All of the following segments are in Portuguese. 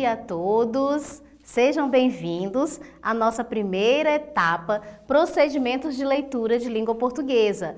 dia a todos. Sejam bem-vindos à nossa primeira etapa, Procedimentos de Leitura de Língua Portuguesa,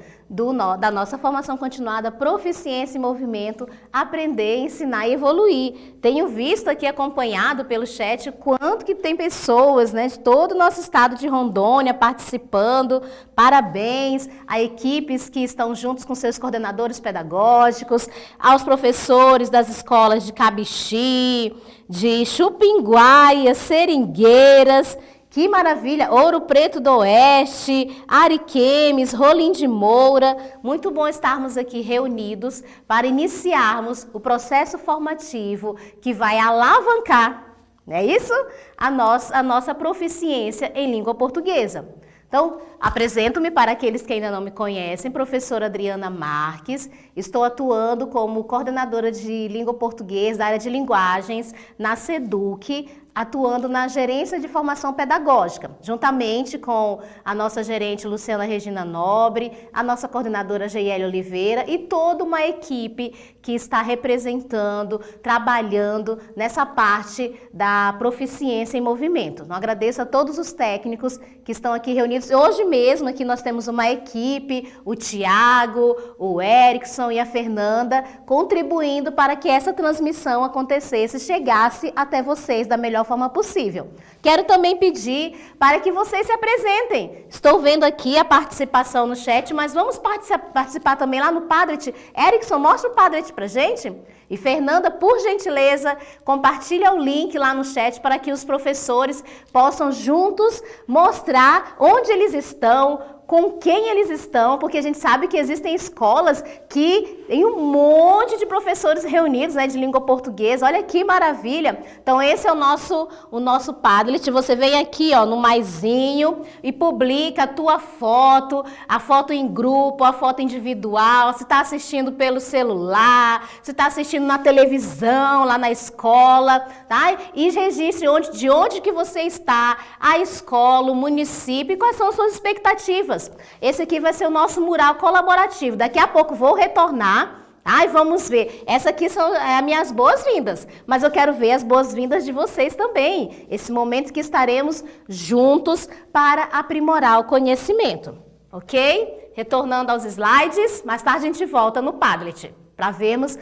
da nossa formação continuada Proficiência em Movimento, Aprender, Ensinar e Evoluir. Tenho visto aqui, acompanhado pelo chat, quanto que tem pessoas, né, de todo o nosso estado de Rondônia participando. Parabéns a equipes que estão juntos com seus coordenadores pedagógicos, aos professores das escolas de Cabixi, de Chupinguaia, Seringueiras. Que maravilha! Ouro Preto do Oeste, Ariquemes, Rolim de Moura. Muito bom estarmos aqui reunidos para iniciarmos o processo formativo que vai alavancar, não é isso? A nossa proficiência em língua portuguesa. Então, apresento-me para aqueles que ainda não me conhecem, professora Adriana Marques. Estou atuando como coordenadora de língua portuguesa da área de linguagens na SEDUC, atuando na gerência de formação pedagógica, juntamente com a nossa gerente Luciana Regina Nobre, a nossa coordenadora Geiele Oliveira e toda uma equipe que está representando, trabalhando nessa parte da proficiência em movimento. Eu agradeço a todos os técnicos que estão aqui reunidos. Hoje mesmo aqui nós temos uma equipe, o Tiago, o Erickson e a Fernanda, contribuindo para que essa transmissão acontecesse, chegasse até vocês da melhor forma possível. Quero também pedir para que vocês se apresentem. Estou vendo aqui a participação no chat, mas vamos participar também lá no Padlet. Erickson, mostra o Padlet pra gente. E Fernanda, por gentileza, compartilha o link lá no chat para que os professores possam juntos mostrar onde eles estão, com quem eles estão, porque a gente sabe que existem escolas que tem um monte de professores reunidos, né, de língua portuguesa. Olha que maravilha! Então esse é o nosso Padlet. Você vem aqui, ó, no maisinho e publica a tua foto, a foto em grupo, a foto individual. Se está assistindo pelo celular, se está assistindo na televisão, lá na escola, tá? E registre de onde que você está, a escola, o município e quais são as suas expectativas. Esse aqui vai ser o nosso mural colaborativo. Daqui a pouco vou retornar. Ai, vamos ver. Essa aqui são as minhas boas-vindas, mas eu quero ver as boas-vindas de vocês também. Esse momento que estaremos juntos para aprimorar o conhecimento, ok? Retornando aos slides, mais tarde a gente volta no Padlet para vermos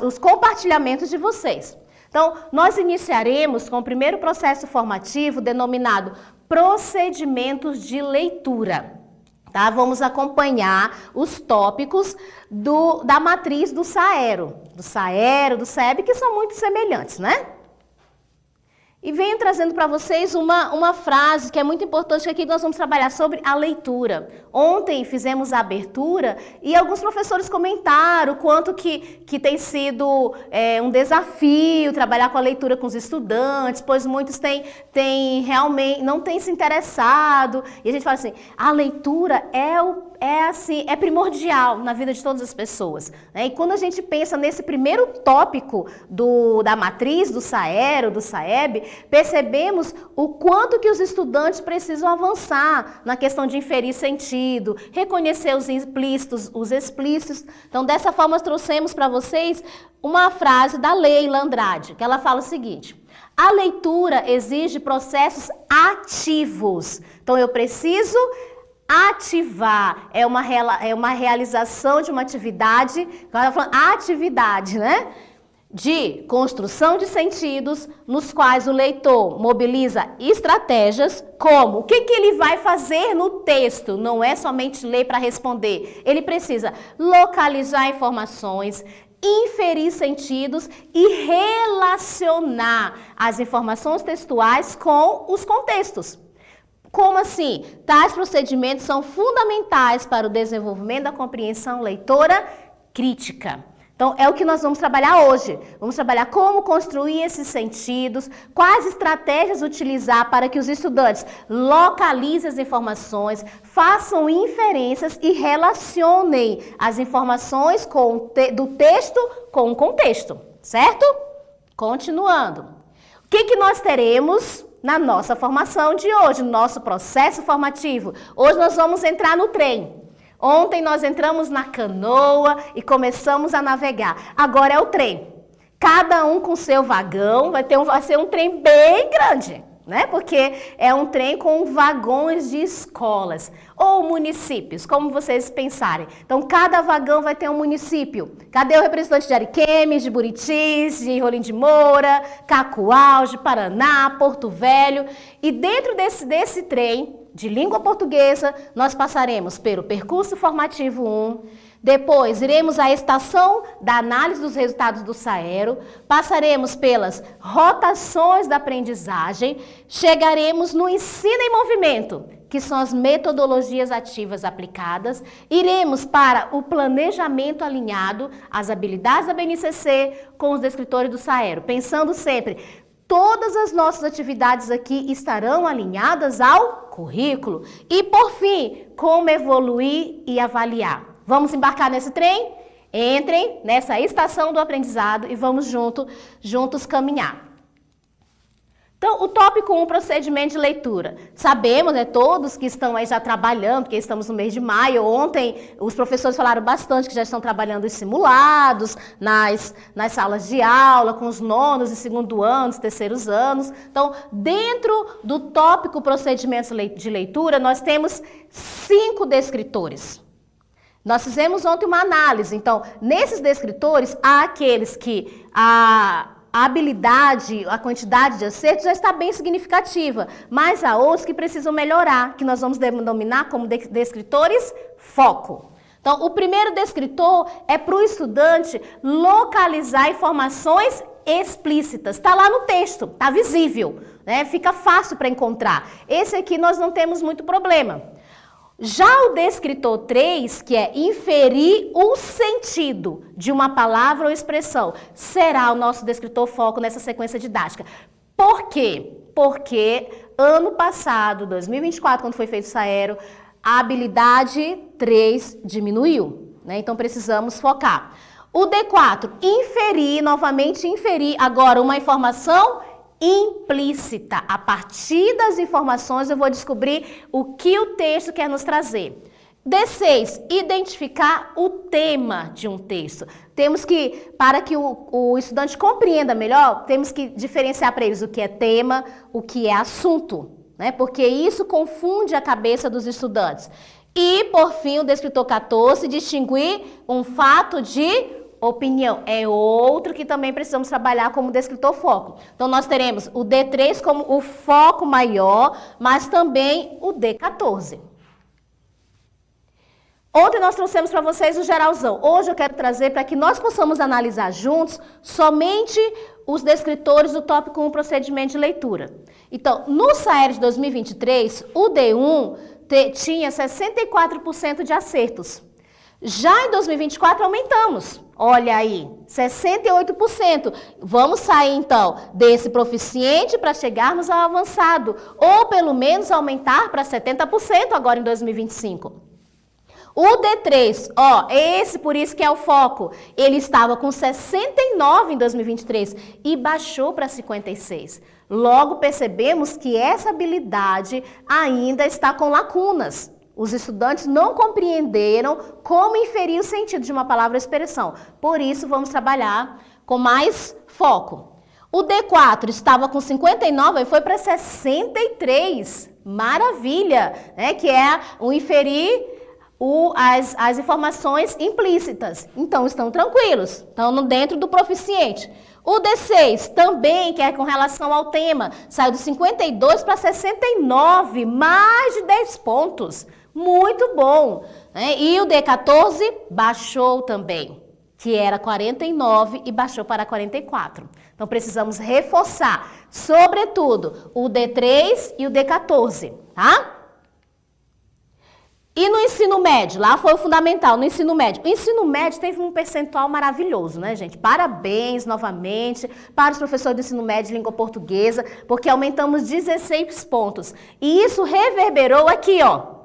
os compartilhamentos de vocês. Então, nós iniciaremos com o primeiro processo formativo denominado Procedimentos de Leitura. Tá? Vamos acompanhar os tópicos da matriz do SAERO, do SAEB, que são muito semelhantes, né? E venho trazendo para vocês uma frase que é muito importante, que aqui nós vamos trabalhar sobre a leitura. Ontem fizemos a abertura e alguns professores comentaram o quanto que tem sido um desafio trabalhar com a leitura com os estudantes, pois muitos realmente não têm se interessado. E a gente fala assim, a leitura é primordial na vida de todas as pessoas, né? E quando a gente pensa nesse primeiro tópico da matriz, do SAERO, do SAEB, percebemos o quanto que os estudantes precisam avançar na questão de inferir sentido, reconhecer os implícitos, os explícitos. Então, dessa forma, nós trouxemos para vocês uma frase da Leila Andrade, que ela fala o seguinte: a leitura exige processos ativos. Então, eu preciso ativar, é uma realização de uma atividade, ela falando atividade, né? De construção de sentidos, nos quais o leitor mobiliza estratégias, como o que ele vai fazer no texto, não é somente ler para responder, ele precisa localizar informações, inferir sentidos e relacionar as informações textuais com os contextos. Como assim? Tais procedimentos são fundamentais para o desenvolvimento da compreensão leitora crítica. Então, é o que nós vamos trabalhar hoje. Vamos trabalhar como construir esses sentidos, quais estratégias utilizar para que os estudantes localizem as informações, façam inferências e relacionem as informações do texto com o contexto, certo? Continuando. O que nós teremos na nossa formação de hoje, no nosso processo formativo? Hoje nós vamos entrar no trem. Ontem nós entramos na canoa e começamos a navegar. Agora é o trem. Cada um com seu vagão, vai ser um trem bem grande, né? Porque é um trem com vagões de escolas ou municípios, como vocês pensarem. Então, cada vagão vai ter um município. Cadê o representante de Ariquemes, de Buritis, de Rolim de Moura, Cacoal, de Paraná, Porto Velho? E dentro desse trem de língua portuguesa, nós passaremos pelo percurso formativo 1, depois, iremos à estação da análise dos resultados do SAERO, passaremos pelas rotações da aprendizagem, chegaremos no ensino em movimento, que são as metodologias ativas aplicadas, iremos para o planejamento alinhado, as habilidades da BNCC com os descritores do SAERO, pensando sempre, todas as nossas atividades aqui estarão alinhadas ao currículo. E, por fim, como evoluir e avaliar. Vamos embarcar nesse trem? Entrem nessa estação do aprendizado e vamos juntos caminhar. Então, o tópico 1, procedimento de leitura. Sabemos, né, todos que estão aí já trabalhando, porque estamos no mês de maio. Ontem, os professores falaram bastante que já estão trabalhando os simulados nas salas de aula, com os nonos e segundo anos, terceiros anos. Então, dentro do tópico procedimentos de leitura, nós temos 5 descritores. Nós fizemos ontem uma análise, então, nesses descritores, há aqueles que a habilidade, a quantidade de acertos já está bem significativa, mas há outros que precisam melhorar, que nós vamos denominar como descritores foco. Então, o primeiro descritor é para o estudante localizar informações explícitas. Está lá no texto, está visível, né? Fica fácil para encontrar. Esse aqui nós não temos muito problema. Já o descritor 3, que é inferir o sentido de uma palavra ou expressão, será o nosso descritor foco nessa sequência didática. Por quê? Porque ano passado, 2024, quando foi feito o SAERO, a habilidade 3 diminuiu, né? Então precisamos focar. O D4, inferir, novamente inferir agora uma informação implícita. A partir das informações eu vou descobrir o que o texto quer nos trazer. D6, identificar o tema de um texto. Temos que, para que o estudante compreenda melhor, temos que diferenciar para eles o que é tema, o que é assunto, né? Porque isso confunde a cabeça dos estudantes. E, por fim, o descritor 14, distinguir um fato de opinião. É outro que também precisamos trabalhar como descritor foco. Então, nós teremos o D3 como o foco maior, mas também o D14. Ontem nós trouxemos para vocês o geralzão. Hoje eu quero trazer para que nós possamos analisar juntos somente os descritores do tópico 1, procedimento de leitura. Então, no SAERO de 2023, o D1 tinha 64% de acertos. Já em 2024 aumentamos, olha aí, 68%. Vamos sair então desse proficiente para chegarmos ao avançado, ou pelo menos aumentar para 70% agora em 2025. O D3, esse por isso que é o foco, ele estava com 69 em 2023 e baixou para 56. Logo percebemos que essa habilidade ainda está com lacunas. Os estudantes não compreenderam como inferir o sentido de uma palavra ou expressão. Por isso, vamos trabalhar com mais foco. O D4 estava com 59 e foi para 63. Maravilha! Né? Que é o inferir as informações implícitas. Então, estão tranquilos. Estão dentro do proficiente. O D6 também, que é com relação ao tema, saiu de 52 para 69, mais de 10 pontos. Muito bom. Né? E o D14 baixou também, que era 49 e baixou para 44. Então, precisamos reforçar, sobretudo, o D3 e o D14, tá? E no ensino médio, lá foi o fundamental, no ensino médio. O ensino médio teve um percentual maravilhoso, né, gente? Parabéns novamente para os professores do ensino médio de língua portuguesa, porque aumentamos 16 pontos. E isso reverberou aqui, ó.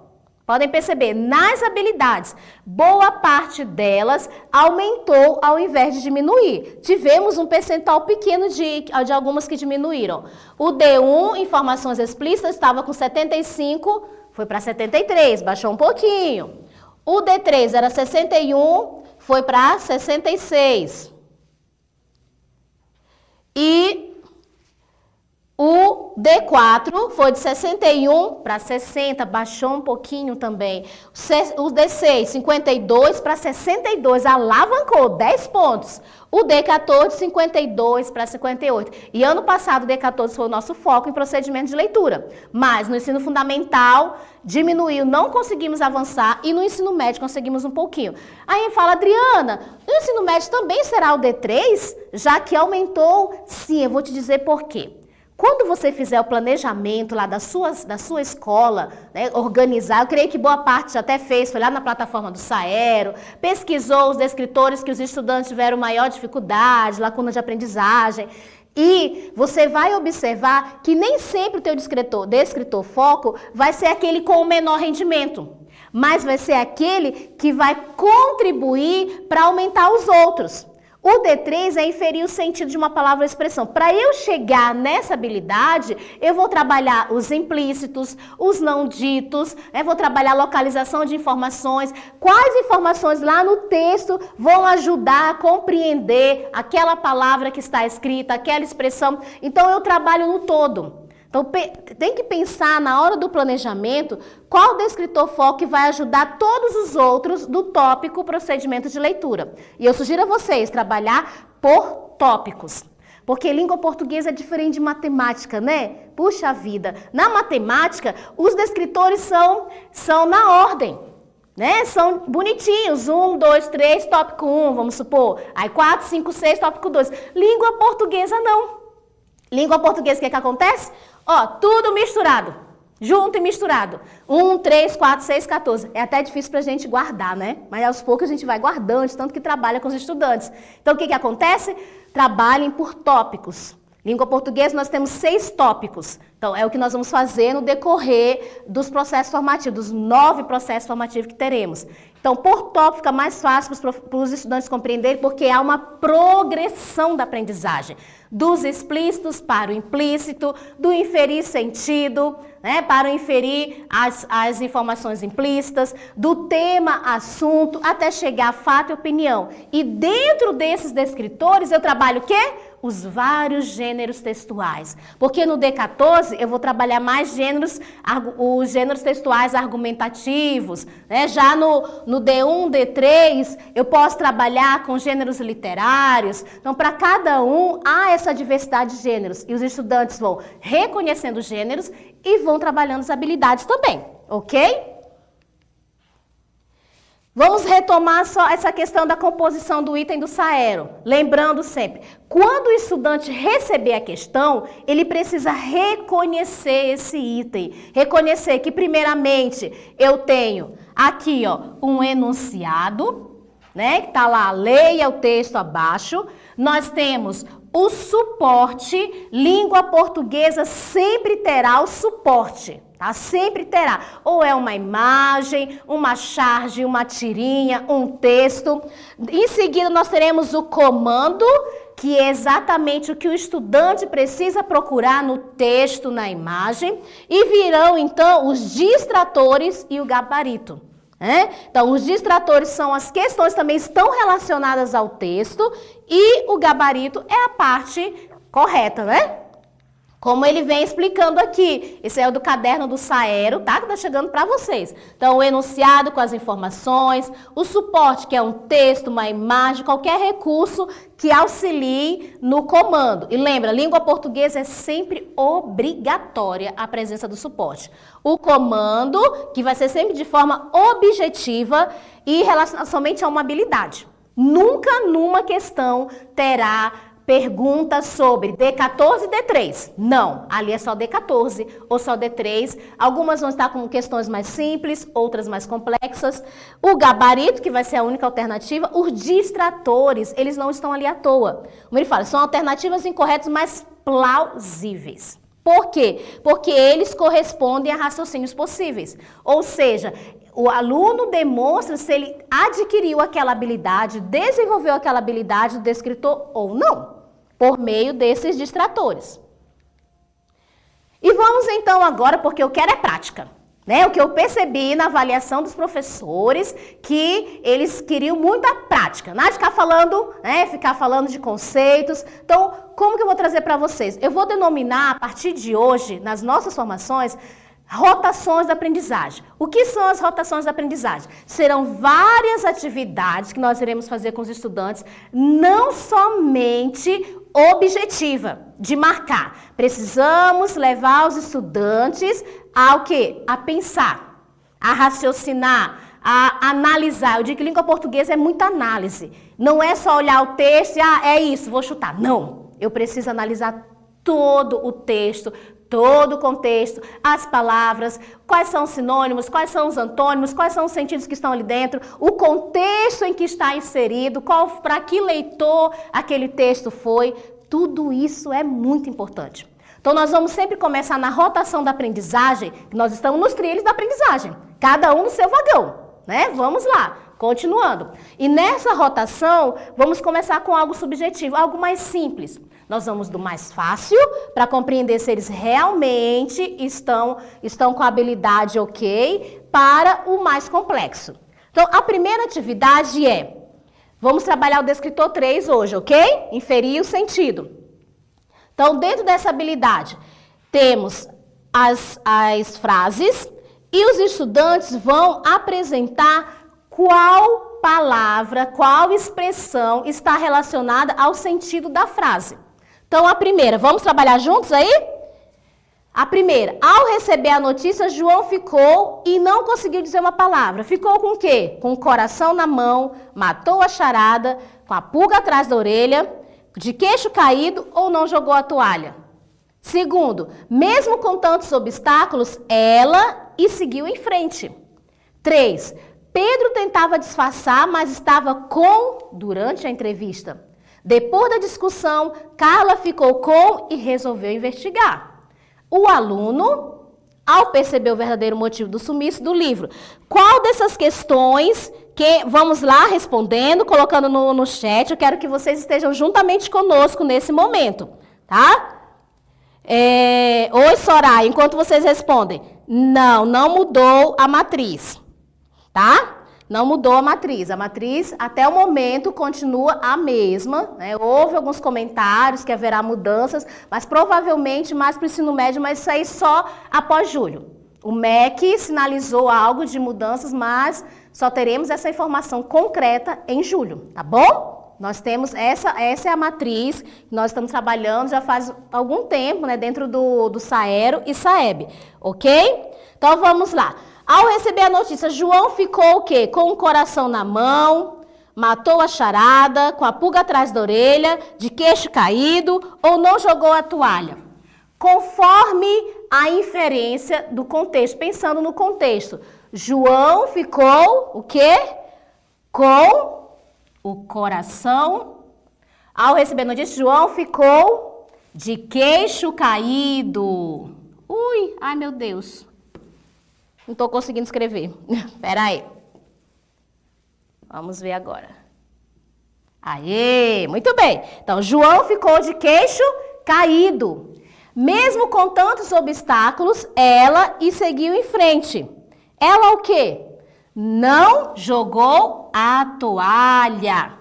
Podem perceber, nas habilidades, boa parte delas aumentou ao invés de diminuir. Tivemos um percentual pequeno de algumas que diminuíram. O D1, informações explícitas, estava com 75, foi para 73, baixou um pouquinho. O D3 era 61, foi para 66. E o D4 foi de 61 para 60, baixou um pouquinho também. O D6, 52 para 62, alavancou 10 pontos. O D14, 52 para 58. E ano passado o D14 foi o nosso foco em procedimento de leitura. Mas no ensino fundamental diminuiu, não conseguimos avançar, e no ensino médio conseguimos um pouquinho. Aí fala, Adriana, o ensino médio também será o D3? Já que aumentou? Sim, eu vou te dizer por quê. Quando você fizer o planejamento lá da sua escola, né, organizar, eu creio que boa parte já até fez, foi lá na plataforma do Saero, pesquisou os descritores que os estudantes tiveram maior dificuldade, lacuna de aprendizagem, e você vai observar que nem sempre o teu descritor foco vai ser aquele com o menor rendimento, mas vai ser aquele que vai contribuir para aumentar os outros. O D3 é inferir o sentido de uma palavra ou expressão. Para eu chegar nessa habilidade, eu vou trabalhar os implícitos, os não ditos, vou trabalhar a localização de informações, quais informações lá no texto vão ajudar a compreender aquela palavra que está escrita, aquela expressão. Então, eu trabalho no todo. Então, tem que pensar na hora do planejamento qual descritor foco que vai ajudar todos os outros do tópico procedimento de leitura. E eu sugiro a vocês trabalhar por tópicos. Porque língua portuguesa é diferente de matemática, né? Puxa vida! Na matemática, os descritores são na ordem, né? São bonitinhos. 1, 2, 3, tópico 1, vamos supor. Aí 4, 5, 6, tópico 2. Língua portuguesa não. Língua portuguesa, o que acontece? Ó, tudo misturado, junto e misturado. 1, 3, 4, 6, 14. É até difícil pra gente guardar, né? Mas aos poucos a gente vai guardando, de tanto que trabalha com os estudantes. Então, o que acontece? Trabalhem por tópicos. Língua portuguesa, nós temos 6 tópicos. Então, é o que nós vamos fazer no decorrer dos processos formativos, dos 9 processos formativos que teremos. Então, por tópico fica mais fácil para os estudantes compreenderem, porque há uma progressão da aprendizagem. Dos explícitos para o implícito, do inferir sentido, né, para o inferir as informações implícitas, do tema, assunto, até chegar a fato e opinião. E dentro desses descritores, eu trabalho o quê? Os vários gêneros textuais. Porque no D14 eu vou trabalhar mais os gêneros textuais argumentativos, né? Já no D1, D3, eu posso trabalhar com gêneros literários. Então, para cada um, há essa diversidade de gêneros. E os estudantes vão reconhecendo os gêneros e vão trabalhando as habilidades também, ok? Vamos retomar só essa questão da composição do item do Saero. Lembrando sempre, quando o estudante receber a questão, ele precisa reconhecer esse item. Reconhecer que, primeiramente, eu tenho aqui, ó, um enunciado, né? Que está lá, leia o texto abaixo. Nós temos o suporte. Língua portuguesa sempre terá o suporte. Tá? Sempre terá. Ou é uma imagem, uma charge, uma tirinha, um texto. Em seguida, nós teremos o comando, que é exatamente o que o estudante precisa procurar no texto, na imagem. E virão, então, os distratores e o gabarito. Então, os distratores são as questões que também estão relacionadas ao texto e o gabarito é a parte correta, né? Como ele vem explicando aqui. Esse é o do caderno do Saero, tá? Que tá chegando para vocês. Então, o enunciado com as informações, o suporte, que é um texto, uma imagem, qualquer recurso que auxilie no comando. E lembra, língua portuguesa é sempre obrigatória a presença do suporte. O comando, que vai ser sempre de forma objetiva e relacionado somente a uma habilidade. Nunca numa questão terá perguntas sobre D14 e D3. Não, ali é só D14 ou só D3. Algumas vão estar com questões mais simples, outras mais complexas. O gabarito, que vai ser a única alternativa. Os distratores, eles não estão ali à toa. Como ele fala, são alternativas incorretas, mas plausíveis. Por quê? Porque eles correspondem a raciocínios possíveis. Ou seja, o aluno demonstra se ele adquiriu aquela habilidade, desenvolveu aquela habilidade do descritor ou não, por meio desses distratores. E vamos então agora, porque eu quero é prática. Né? O que eu percebi na avaliação dos professores, que eles queriam muita prática, nada de ficar falando, né? Ficar falando de conceitos. Então, como que eu vou trazer para vocês? Eu vou denominar, a partir de hoje, nas nossas formações, rotações da aprendizagem. O que são as rotações da aprendizagem? Serão várias atividades que nós iremos fazer com os estudantes, não somente objetiva, de marcar. Precisamos levar os estudantes ao quê? A pensar, a raciocinar, a analisar. Eu digo que língua portuguesa é muita análise. Não é só olhar o texto e, é isso, vou chutar. Não, eu preciso analisar todo o texto, todo o contexto, as palavras, quais são os sinônimos, quais são os antônimos, quais são os sentidos que estão ali dentro, o contexto em que está inserido, para que leitor aquele texto foi. Tudo isso é muito importante. Então, nós vamos sempre começar na rotação da aprendizagem, que nós estamos nos trilhos da aprendizagem, cada um no seu vagão, né? Vamos lá, continuando. E nessa rotação, vamos começar com algo subjetivo, algo mais simples. Nós vamos do mais fácil, para compreender se eles realmente estão com a habilidade ok, para o mais complexo. Então, a primeira atividade vamos trabalhar o descritor 3 hoje, ok? Inferir o sentido. Então, dentro dessa habilidade, temos as frases e os estudantes vão apresentar qual palavra, qual expressão está relacionada ao sentido da frase. Então, a primeira, vamos trabalhar juntos aí? A primeira, ao receber a notícia, João ficou e não conseguiu dizer uma palavra. Ficou com o quê? Com o coração na mão, matou a charada, com a pulga atrás da orelha, de queixo caído ou não jogou a toalha. Segundo, mesmo com tantos obstáculos, ela e seguiu em frente. 3, Pedro tentava disfarçar, mas estava durante a entrevista. Depois da discussão, Carla ficou com e resolveu investigar. O aluno, ao perceber o verdadeiro motivo do sumiço do livro, qual dessas questões que vamos lá respondendo, colocando no chat, eu quero que vocês estejam juntamente conosco nesse momento, tá? Oi, Soraya, enquanto vocês respondem, não mudou a matriz, tá? Não mudou a matriz até o momento continua a mesma, né? Houve alguns comentários que haverá mudanças, mas provavelmente mais para o ensino médio, mas isso aí só após julho. O MEC sinalizou algo de mudanças, mas só teremos essa informação concreta em julho, tá bom? Nós temos, essa é a matriz que nós estamos trabalhando já faz algum tempo, né? Dentro do Saero e Saeb, ok? Então vamos lá. Ao receber a notícia, João ficou o quê? Com o coração na mão, matou a charada, com a pulga atrás da orelha, de queixo caído ou não jogou a toalha. Conforme a inferência do contexto, pensando no contexto, João ficou o quê? Com o coração. Ao receber a notícia, João ficou de queixo caído. Ui, ai meu Deus. Não estou conseguindo escrever. Espera aí. Vamos ver agora. Aê, muito bem. Então, João ficou de queixo caído. Mesmo com tantos obstáculos, ela seguiu em frente. Ela o quê? Não jogou a toalha.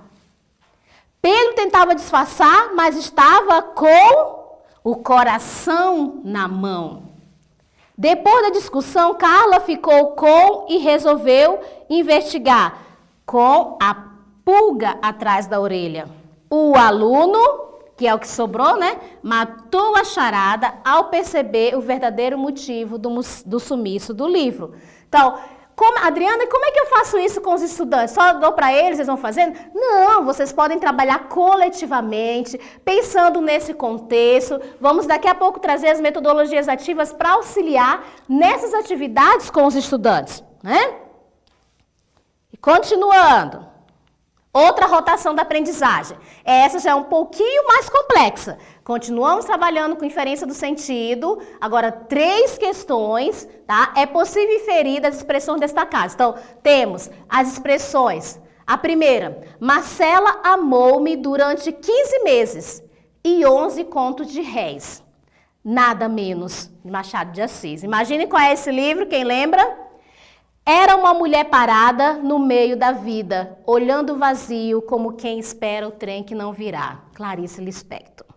Pedro tentava disfarçar, mas estava com o coração na mão. Depois da discussão, Carla ficou com e resolveu investigar com a pulga atrás da orelha. O aluno, que é o que sobrou, né, matou a charada ao perceber o verdadeiro motivo do sumiço do livro. Então, Adriana, como é que eu faço isso com os estudantes? Só dou para eles, eles vão fazendo? Não, vocês podem trabalhar coletivamente, pensando nesse contexto. Vamos daqui a pouco trazer as metodologias ativas para auxiliar nessas atividades com os estudantes, né? E continuando. Outra rotação da aprendizagem. Essa já é um pouquinho mais complexa. Continuamos trabalhando com inferência do sentido. Agora, 3 questões, tá? É possível inferir das expressões destacadas. Então, temos as expressões. A primeira, Marcela amou-me durante 15 meses e 11 contos de réis. Nada menos, Machado de Assis. Imagine qual é esse livro, quem lembra? Era uma mulher parada no meio da vida, olhando vazio como quem espera o trem que não virá. Clarice Lispector.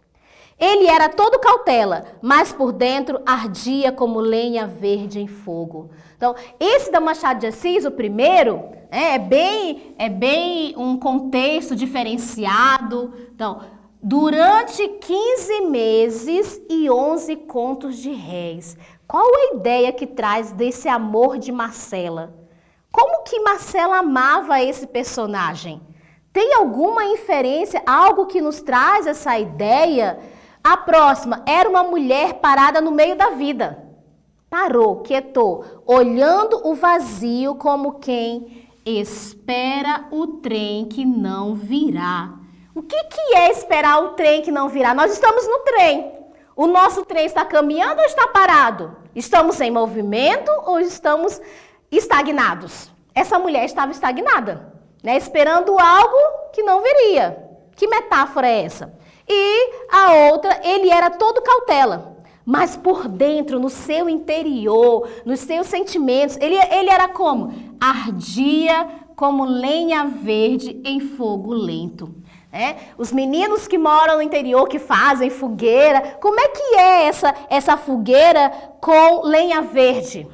Ele era todo cautela, mas por dentro ardia como lenha verde em fogo. Então, esse da Machado de Assis, o primeiro, é bem um contexto diferenciado. Então, durante 15 meses e 11 contos de réis. Qual a ideia que traz desse amor de Marcela? Como que Marcela amava esse personagem? Tem alguma inferência, algo que nos traz essa ideia? A próxima, era uma mulher parada no meio da vida. Parou, quietou, olhando o vazio como quem espera o trem que não virá. O que é esperar o trem que não virá? Nós estamos no trem. O nosso trem está caminhando ou está parado? Estamos em movimento ou estamos estagnados? Essa mulher estava estagnada, né? Esperando algo que não viria. Que metáfora é essa? E a outra, ele era todo cautela, mas por dentro, no seu interior, nos seus sentimentos, ele era como? Ardia como lenha verde em fogo lento. Os meninos que moram no interior, que fazem fogueira, como é que é essa fogueira com lenha verde?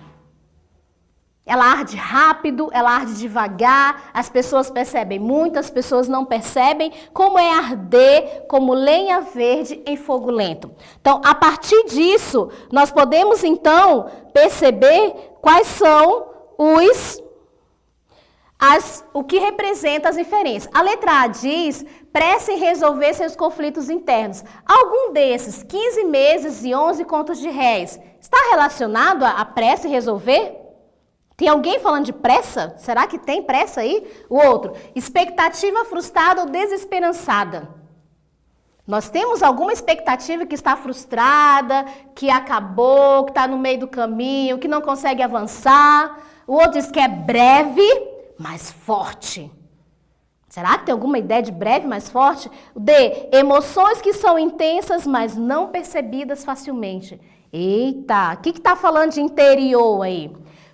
Ela arde rápido, ela arde devagar, as pessoas percebem muito, as pessoas não percebem. Como é arder como lenha verde em fogo lento? Então, a partir disso, nós podemos então perceber quais são o que representa as inferências. A letra A diz, pressa em resolver seus conflitos internos. Algum desses, 15 meses e 11 contos de réis, está relacionado a pressa em resolver? Tem alguém falando de pressa? Será que tem pressa aí? O outro, expectativa frustrada ou desesperançada. Nós temos alguma expectativa que está frustrada, que acabou, que está no meio do caminho, que não consegue avançar. O outro diz que é breve, mas forte. Será que tem alguma ideia de breve, mais forte? D, emoções que são intensas, mas não percebidas facilmente. Eita, o que está falando de interior aí?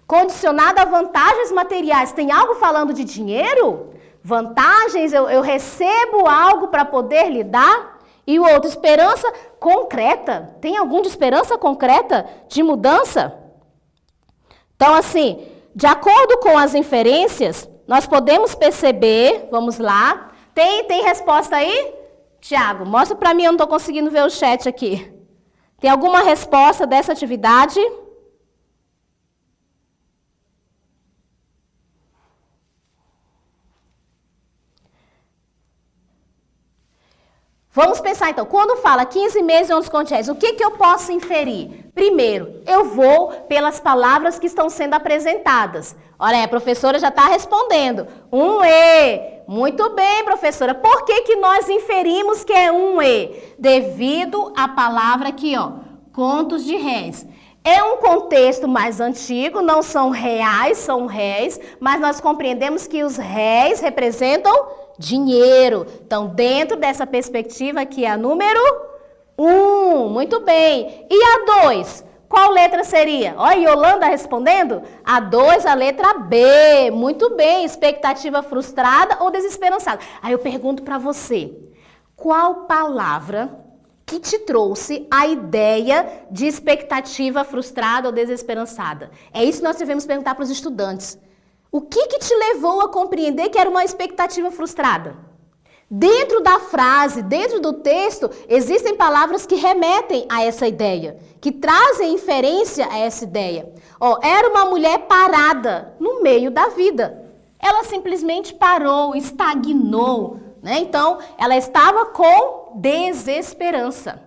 Condicionado a vantagens materiais. Tem algo falando de dinheiro? Vantagens, eu recebo algo para poder lhe dar? E o outro, esperança concreta. Tem algum de esperança concreta de mudança? Então, assim, de acordo com as inferências, nós podemos perceber, vamos lá. Tem resposta aí? Tiago, mostra para mim, eu não estou conseguindo ver o chat aqui. Tem alguma resposta dessa atividade? Vamos pensar então, quando fala 15 meses e 11 contos de réis, o que eu posso inferir? Primeiro, eu vou pelas palavras que estão sendo apresentadas. Olha aí, a professora já está respondendo. Um E. Muito bem, professora. Por que nós inferimos que é um E? Devido à palavra aqui, ó, contos de réis. É um contexto mais antigo, não são reais, são réis, mas nós compreendemos que os réis representam dinheiro. Então, dentro dessa perspectiva aqui é a número 1. Muito bem. E a 2? Qual letra seria? Olha, Yolanda respondendo. A 2, a letra B. Muito bem. Expectativa frustrada ou desesperançada. Aí eu pergunto para você, qual palavra que te trouxe a ideia de expectativa frustrada ou desesperançada? É isso que nós devemos perguntar para os estudantes. O que te levou a compreender que era uma expectativa frustrada? Dentro da frase, dentro do texto, existem palavras que remetem a essa ideia, que trazem inferência a essa ideia. Era uma mulher parada no meio da vida. Ela simplesmente parou, estagnou, né? Então, ela estava com desesperança.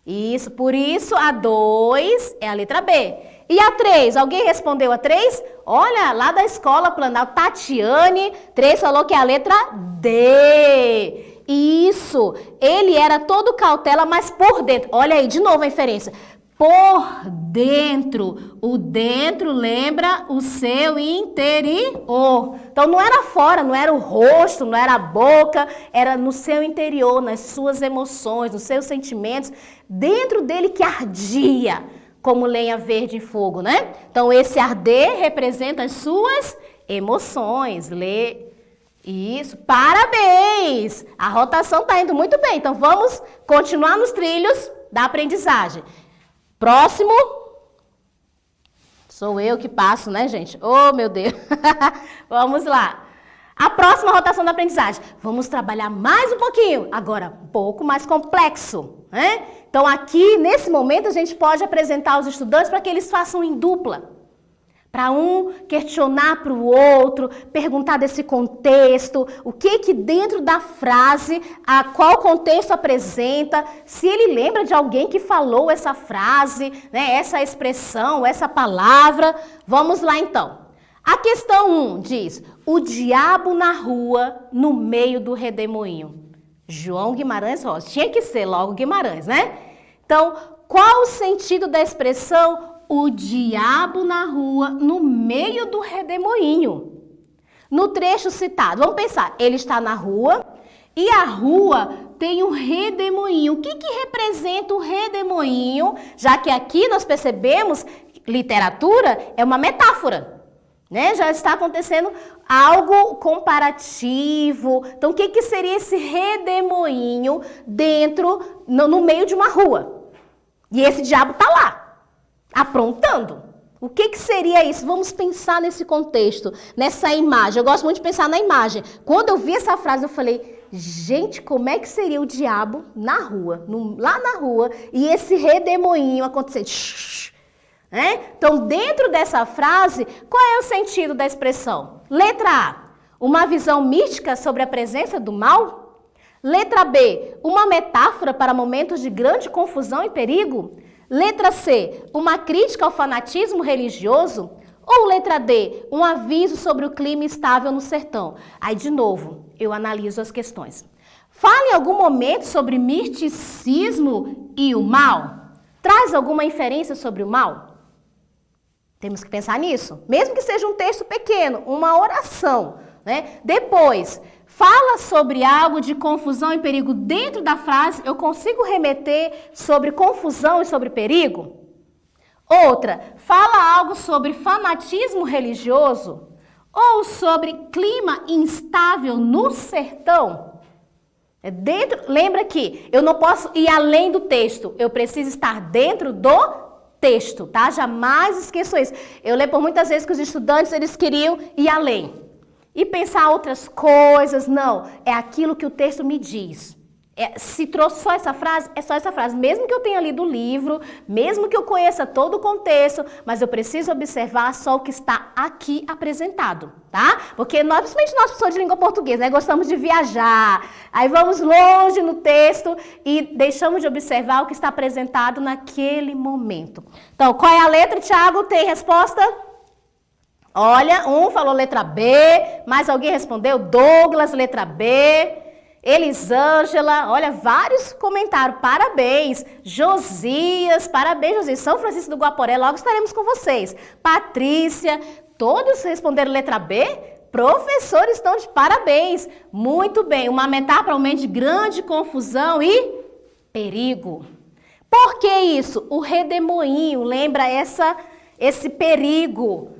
Isso, por isso a 2 é a letra B. E a 3? Alguém respondeu a 3? Olha, lá da escola Planalto, Tatiane, 3 falou que é a letra D. Isso, ele era todo cautela, mas por dentro. Olha aí, de novo a inferência. por dentro. O dentro lembra o seu interior. Então não era fora, não era o rosto, não era a boca, era no seu interior, nas suas emoções, nos seus sentimentos, dentro dele que ardia como lenha verde em fogo, né? Então esse arder representa as suas emoções. Isso, parabéns! A rotação está indo muito bem. Então vamos continuar nos trilhos da aprendizagem. Próximo. Sou eu que passo, né, gente? Oh, meu Deus. Vamos lá. A próxima rotação da aprendizagem. Vamos trabalhar mais um pouquinho. Agora, um pouco mais complexo, né? Então, aqui, nesse momento, a gente pode apresentar aos estudantes para que eles façam em dupla. Para um questionar para o outro, perguntar desse contexto, o que dentro da frase, qual contexto apresenta, se ele lembra de alguém que falou essa frase, né, essa expressão, essa palavra. Vamos lá então. A questão 1 diz, o diabo na rua, no meio do redemoinho. João Guimarães Rosa. Tinha que ser logo Guimarães, né? Então, qual o sentido da expressão o diabo na rua, no meio do redemoinho? No trecho citado, vamos pensar, ele está na rua e a rua tem um redemoinho. O que representa o redemoinho? Já que aqui nós percebemos, literatura é uma metáfora, né? Já está acontecendo algo comparativo. Então, o que seria esse redemoinho dentro, no meio de uma rua? E esse diabo está lá, aprontando. O que seria isso? Vamos pensar nesse contexto, nessa imagem. Eu gosto muito de pensar na imagem. Quando eu vi essa frase, eu falei, gente, como é que seria o diabo na rua, lá na rua, e esse redemoinho acontecendo? Então, dentro dessa frase, qual é o sentido da expressão? Letra A, uma visão mística sobre a presença do mal? Letra B, uma metáfora para momentos de grande confusão e perigo? Letra C, uma crítica ao fanatismo religioso? Ou letra D, um aviso sobre o clima estável no sertão? Aí, de novo, eu analiso as questões. Fala em algum momento sobre misticismo e o mal? Traz alguma inferência sobre o mal? Temos que pensar nisso. Mesmo que seja um texto pequeno, uma oração, né? Depois, fala sobre algo de confusão e perigo dentro da frase, eu consigo remeter sobre confusão e sobre perigo? Outra, fala algo sobre fanatismo religioso ou sobre clima instável no sertão? Lembra que eu não posso ir além do texto, eu preciso estar dentro do texto, tá? Jamais esqueçam isso. Eu lembro por muitas vezes que os estudantes, eles queriam ir além e pensar outras coisas. Não, é aquilo que o texto me diz. Se trouxe só essa frase, é só essa frase. Mesmo que eu tenha lido o livro, mesmo que eu conheça todo o contexto, mas eu preciso observar só o que está aqui apresentado, tá? Porque nós, principalmente nós, pessoas de língua portuguesa, né, gostamos de viajar. Aí vamos longe no texto e deixamos de observar o que está apresentado naquele momento. Então, qual é a letra, Thiago? Tem resposta? Olha, um falou letra B, mais alguém respondeu? Douglas, letra B. Elisângela, olha, vários comentários, parabéns. Josias, parabéns, Josias. São Francisco do Guaporé, logo estaremos com vocês. Patrícia, todos responderam letra B? Professores estão de parabéns. Muito bem, uma metáfora de grande confusão e perigo. Por que isso? O redemoinho lembra esse perigo.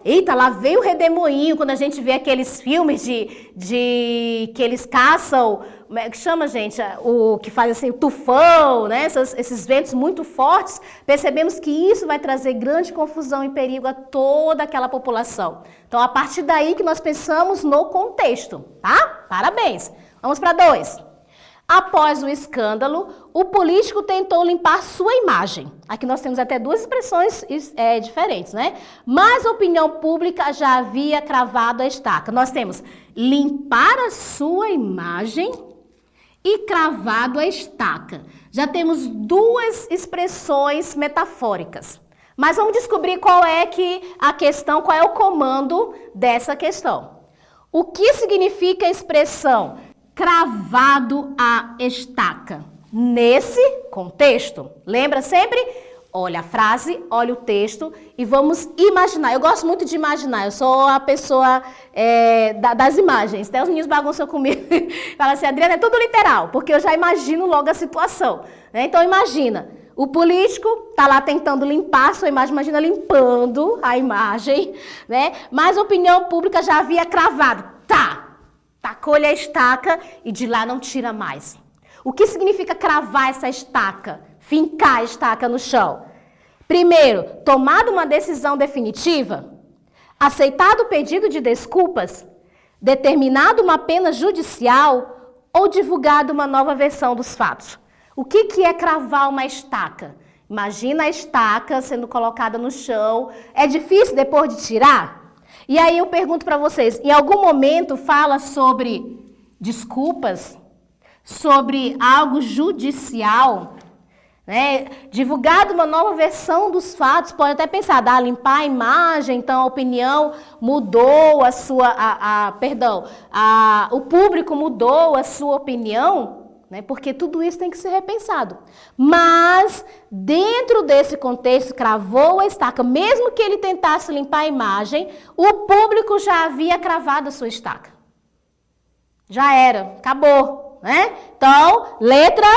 Eita, lá veio o redemoinho, quando a gente vê aqueles filmes que eles caçam, como é que chama, gente? O que faz assim, o tufão, né? Esses ventos muito fortes, percebemos que isso vai trazer grande confusão e perigo a toda aquela população. Então, a partir daí que nós pensamos no contexto, tá? Parabéns. Vamos para 2. Após o escândalo, o político tentou limpar sua imagem. Aqui nós temos até duas expressões diferentes, né? Mas a opinião pública já havia cravado a estaca. Nós temos limpar a sua imagem e cravado a estaca. Já temos duas expressões metafóricas. Mas vamos descobrir qual é qual é o comando dessa questão. O que significa a expressão cravado a estaca? Nesse contexto, lembra sempre? Olha a frase, olha o texto e vamos imaginar. Eu gosto muito de imaginar, eu sou a pessoa das imagens. Até os meninos bagunçam comigo. Falam assim, Adriana, é tudo literal, porque eu já imagino logo a situação. Né? Então imagina, o político está lá tentando limpar a sua imagem, imagina limpando a imagem, né? Mas a opinião pública já havia cravado. Tacou-lhe a estaca e de lá não tira mais. O que significa cravar essa estaca? Fincar a estaca no chão. Primeiro, tomada uma decisão definitiva, aceitado o pedido de desculpas, determinado uma pena judicial ou divulgado uma nova versão dos fatos. O que é cravar uma estaca? Imagina a estaca sendo colocada no chão. É difícil depois de tirar? E aí eu pergunto para vocês, em algum momento fala sobre desculpas, sobre algo judicial? Né? Divulgado uma nova versão dos fatos, pode até pensar, limpar a imagem, então a opinião mudou o público mudou a sua opinião, né? Porque tudo isso tem que ser repensado. Mas, dentro desse contexto, cravou a estaca, mesmo que ele tentasse limpar a imagem, o público já havia cravado a sua estaca. Já era, acabou, né? Então, letra,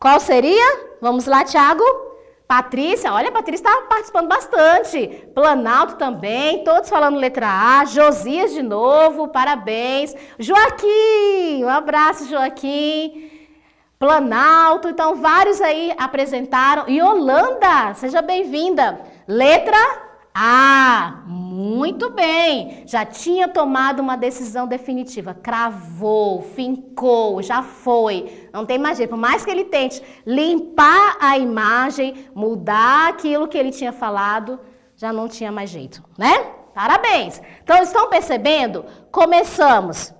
qual seria? Vamos lá, Thiago. Patrícia, olha, a Patrícia está participando bastante. Planalto também, todos falando letra A. Josias de novo, parabéns. Joaquim, um abraço, Joaquim. Planalto, então vários aí apresentaram. E Holanda, seja bem-vinda. Letra A, muito bem. Já tinha tomado uma decisão definitiva. Cravou, fincou, já foi. Não tem mais jeito. Por mais que ele tente limpar a imagem, mudar aquilo que ele tinha falado, já não tinha mais jeito, né? Parabéns. Então, estão percebendo? Começamos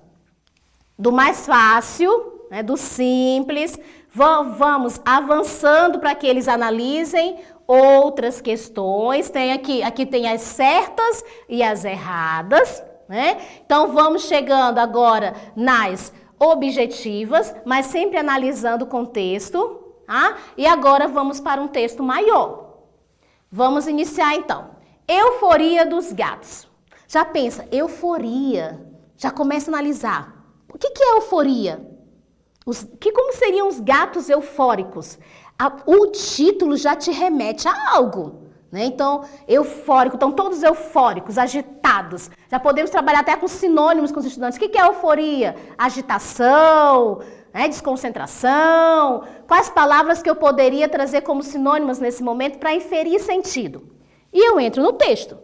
do mais fácil, né, do simples. Vamos avançando para que eles analisem outras questões. Tem aqui tem as certas e as erradas, né? Então vamos chegando agora nas objetivas, mas sempre analisando o contexto, tá? E agora vamos para um texto maior. Vamos iniciar então. Euforia dos gatos. Já pensa, euforia. Já começa a analisar. O que é euforia? Como seriam os gatos eufóricos? O título já te remete a algo, né? Então, eufórico, estão todos eufóricos, agitados. Já podemos trabalhar até com sinônimos com os estudantes. O que é euforia? Agitação, né? Desconcentração. Quais palavras que eu poderia trazer como sinônimos nesse momento para inferir sentido? E eu entro no texto.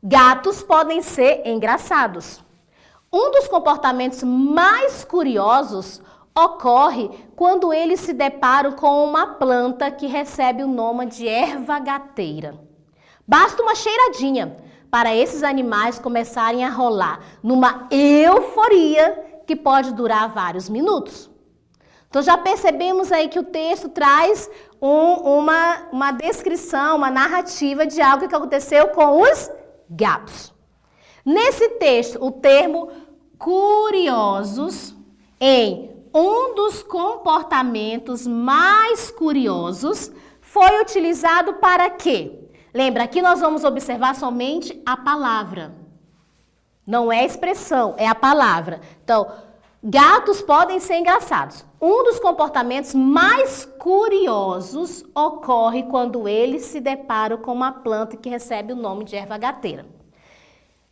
Gatos podem ser engraçados. Um dos comportamentos mais curiosos ocorre quando eles se deparam com uma planta que recebe o nome de erva gateira. Basta uma cheiradinha para esses animais começarem a rolar numa euforia que pode durar vários minutos. Então já percebemos aí que o texto traz uma descrição, uma narrativa de algo que aconteceu com os gatos. Nesse texto, o termo curiosos em um dos comportamentos mais curiosos foi utilizado para quê? Lembra, aqui nós vamos observar somente a palavra. Não é a expressão, é a palavra. Então, gatos podem ser engraçados. Um dos comportamentos mais curiosos ocorre quando eles se deparam com uma planta que recebe o nome de erva gateira.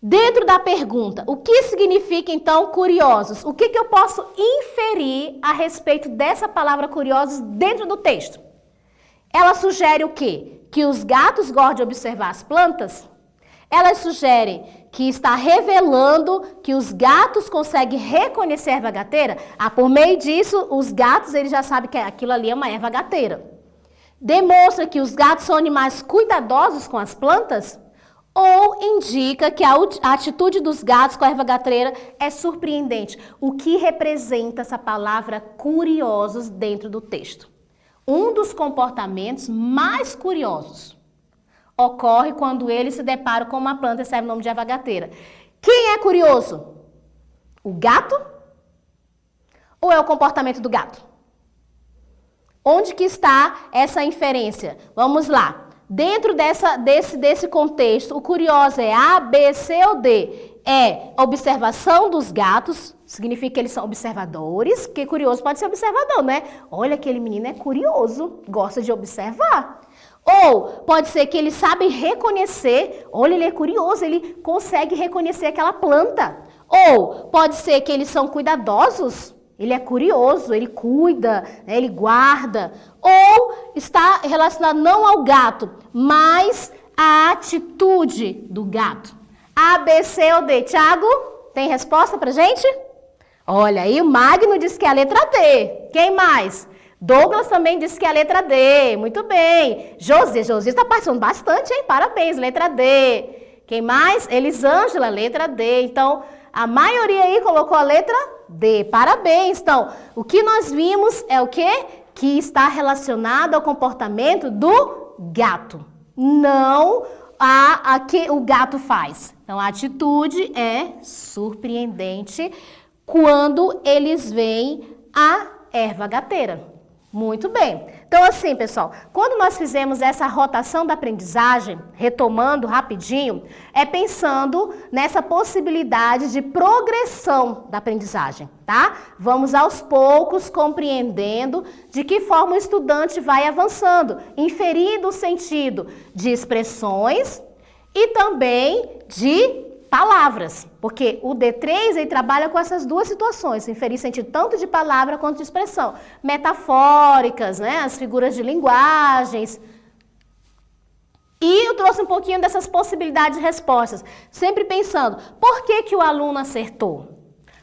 Dentro da pergunta, o que significa então curiosos? O que eu posso inferir a respeito dessa palavra curiosos dentro do texto? Ela sugere o quê? Que os gatos gostam de observar as plantas? Elas sugerem que está revelando que os gatos conseguem reconhecer a erva gateira? Por meio disso, os gatos eles já sabem que aquilo ali é uma erva gateira. Demonstra que os gatos são animais cuidadosos com as plantas? Ou indica que a atitude dos gatos com a erva gateira é surpreendente. O que representa essa palavra curiosos dentro do texto? Um dos comportamentos mais curiosos ocorre quando eles se deparam com uma planta e recebe o nome de erva gateira. Quem é curioso? O gato? Ou é o comportamento do gato? Onde que está essa inferência? Vamos lá. Dentro desse contexto, o curioso é A, B, C ou D? É observação dos gatos, significa que eles são observadores, porque curioso pode ser observador, né? Olha, aquele menino é curioso, gosta de observar. Ou pode ser que eles sabem reconhecer, olha, ele é curioso, ele consegue reconhecer aquela planta. Ou pode ser que eles são cuidadosos, ele é curioso, ele cuida, né, ele guarda. Ou está relacionado não ao gato, mas à atitude do gato. A, B, C ou D? Tiago, tem resposta pra gente? Olha, aí o Magno disse que é a letra D. Quem mais? Douglas também disse que é a letra D. Muito bem. Josi está participando bastante, hein? Parabéns, letra D. Quem mais? Elisângela, letra D. Então, a maioria aí colocou a letra D. Parabéns. Então, o que nós vimos é o quê? Que está relacionado ao comportamento do gato. Não a que o gato faz. Então, a atitude é surpreendente quando eles veem a erva gateira. Muito bem. Então, assim, pessoal, quando nós fizemos essa rotação da aprendizagem, retomando rapidinho, é pensando nessa possibilidade de progressão da aprendizagem, tá? Vamos aos poucos compreendendo de que forma o estudante vai avançando, inferindo o sentido de expressões e também de palavras, porque o D3 ele trabalha com essas duas situações, inferir sentido tanto de palavra quanto de expressão, metafóricas, né, as figuras de linguagens. E eu trouxe um pouquinho dessas possibilidades de respostas, sempre pensando, por que que o aluno acertou?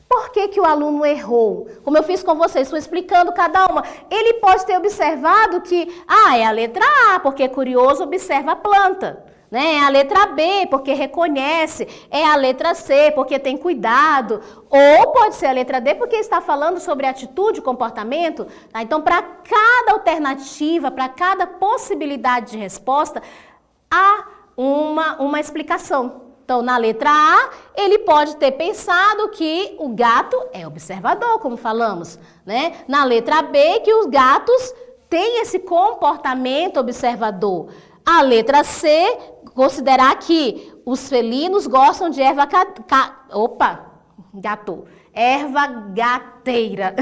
Por que que o aluno errou? Como eu fiz com vocês, estou explicando cada uma. Ele pode ter observado que, é a letra A, porque curioso observa a planta. É a letra B, porque reconhece, é a letra C, porque tem cuidado, ou pode ser a letra D, porque está falando sobre atitude, comportamento. Tá? Então, para cada alternativa, para cada possibilidade de resposta, há uma explicação. Então, na letra A, ele pode ter pensado que o gato é observador, como falamos. Né? Na letra B, que os gatos têm esse comportamento observador. A letra C, considerar que os felinos gostam de erva erva gateira.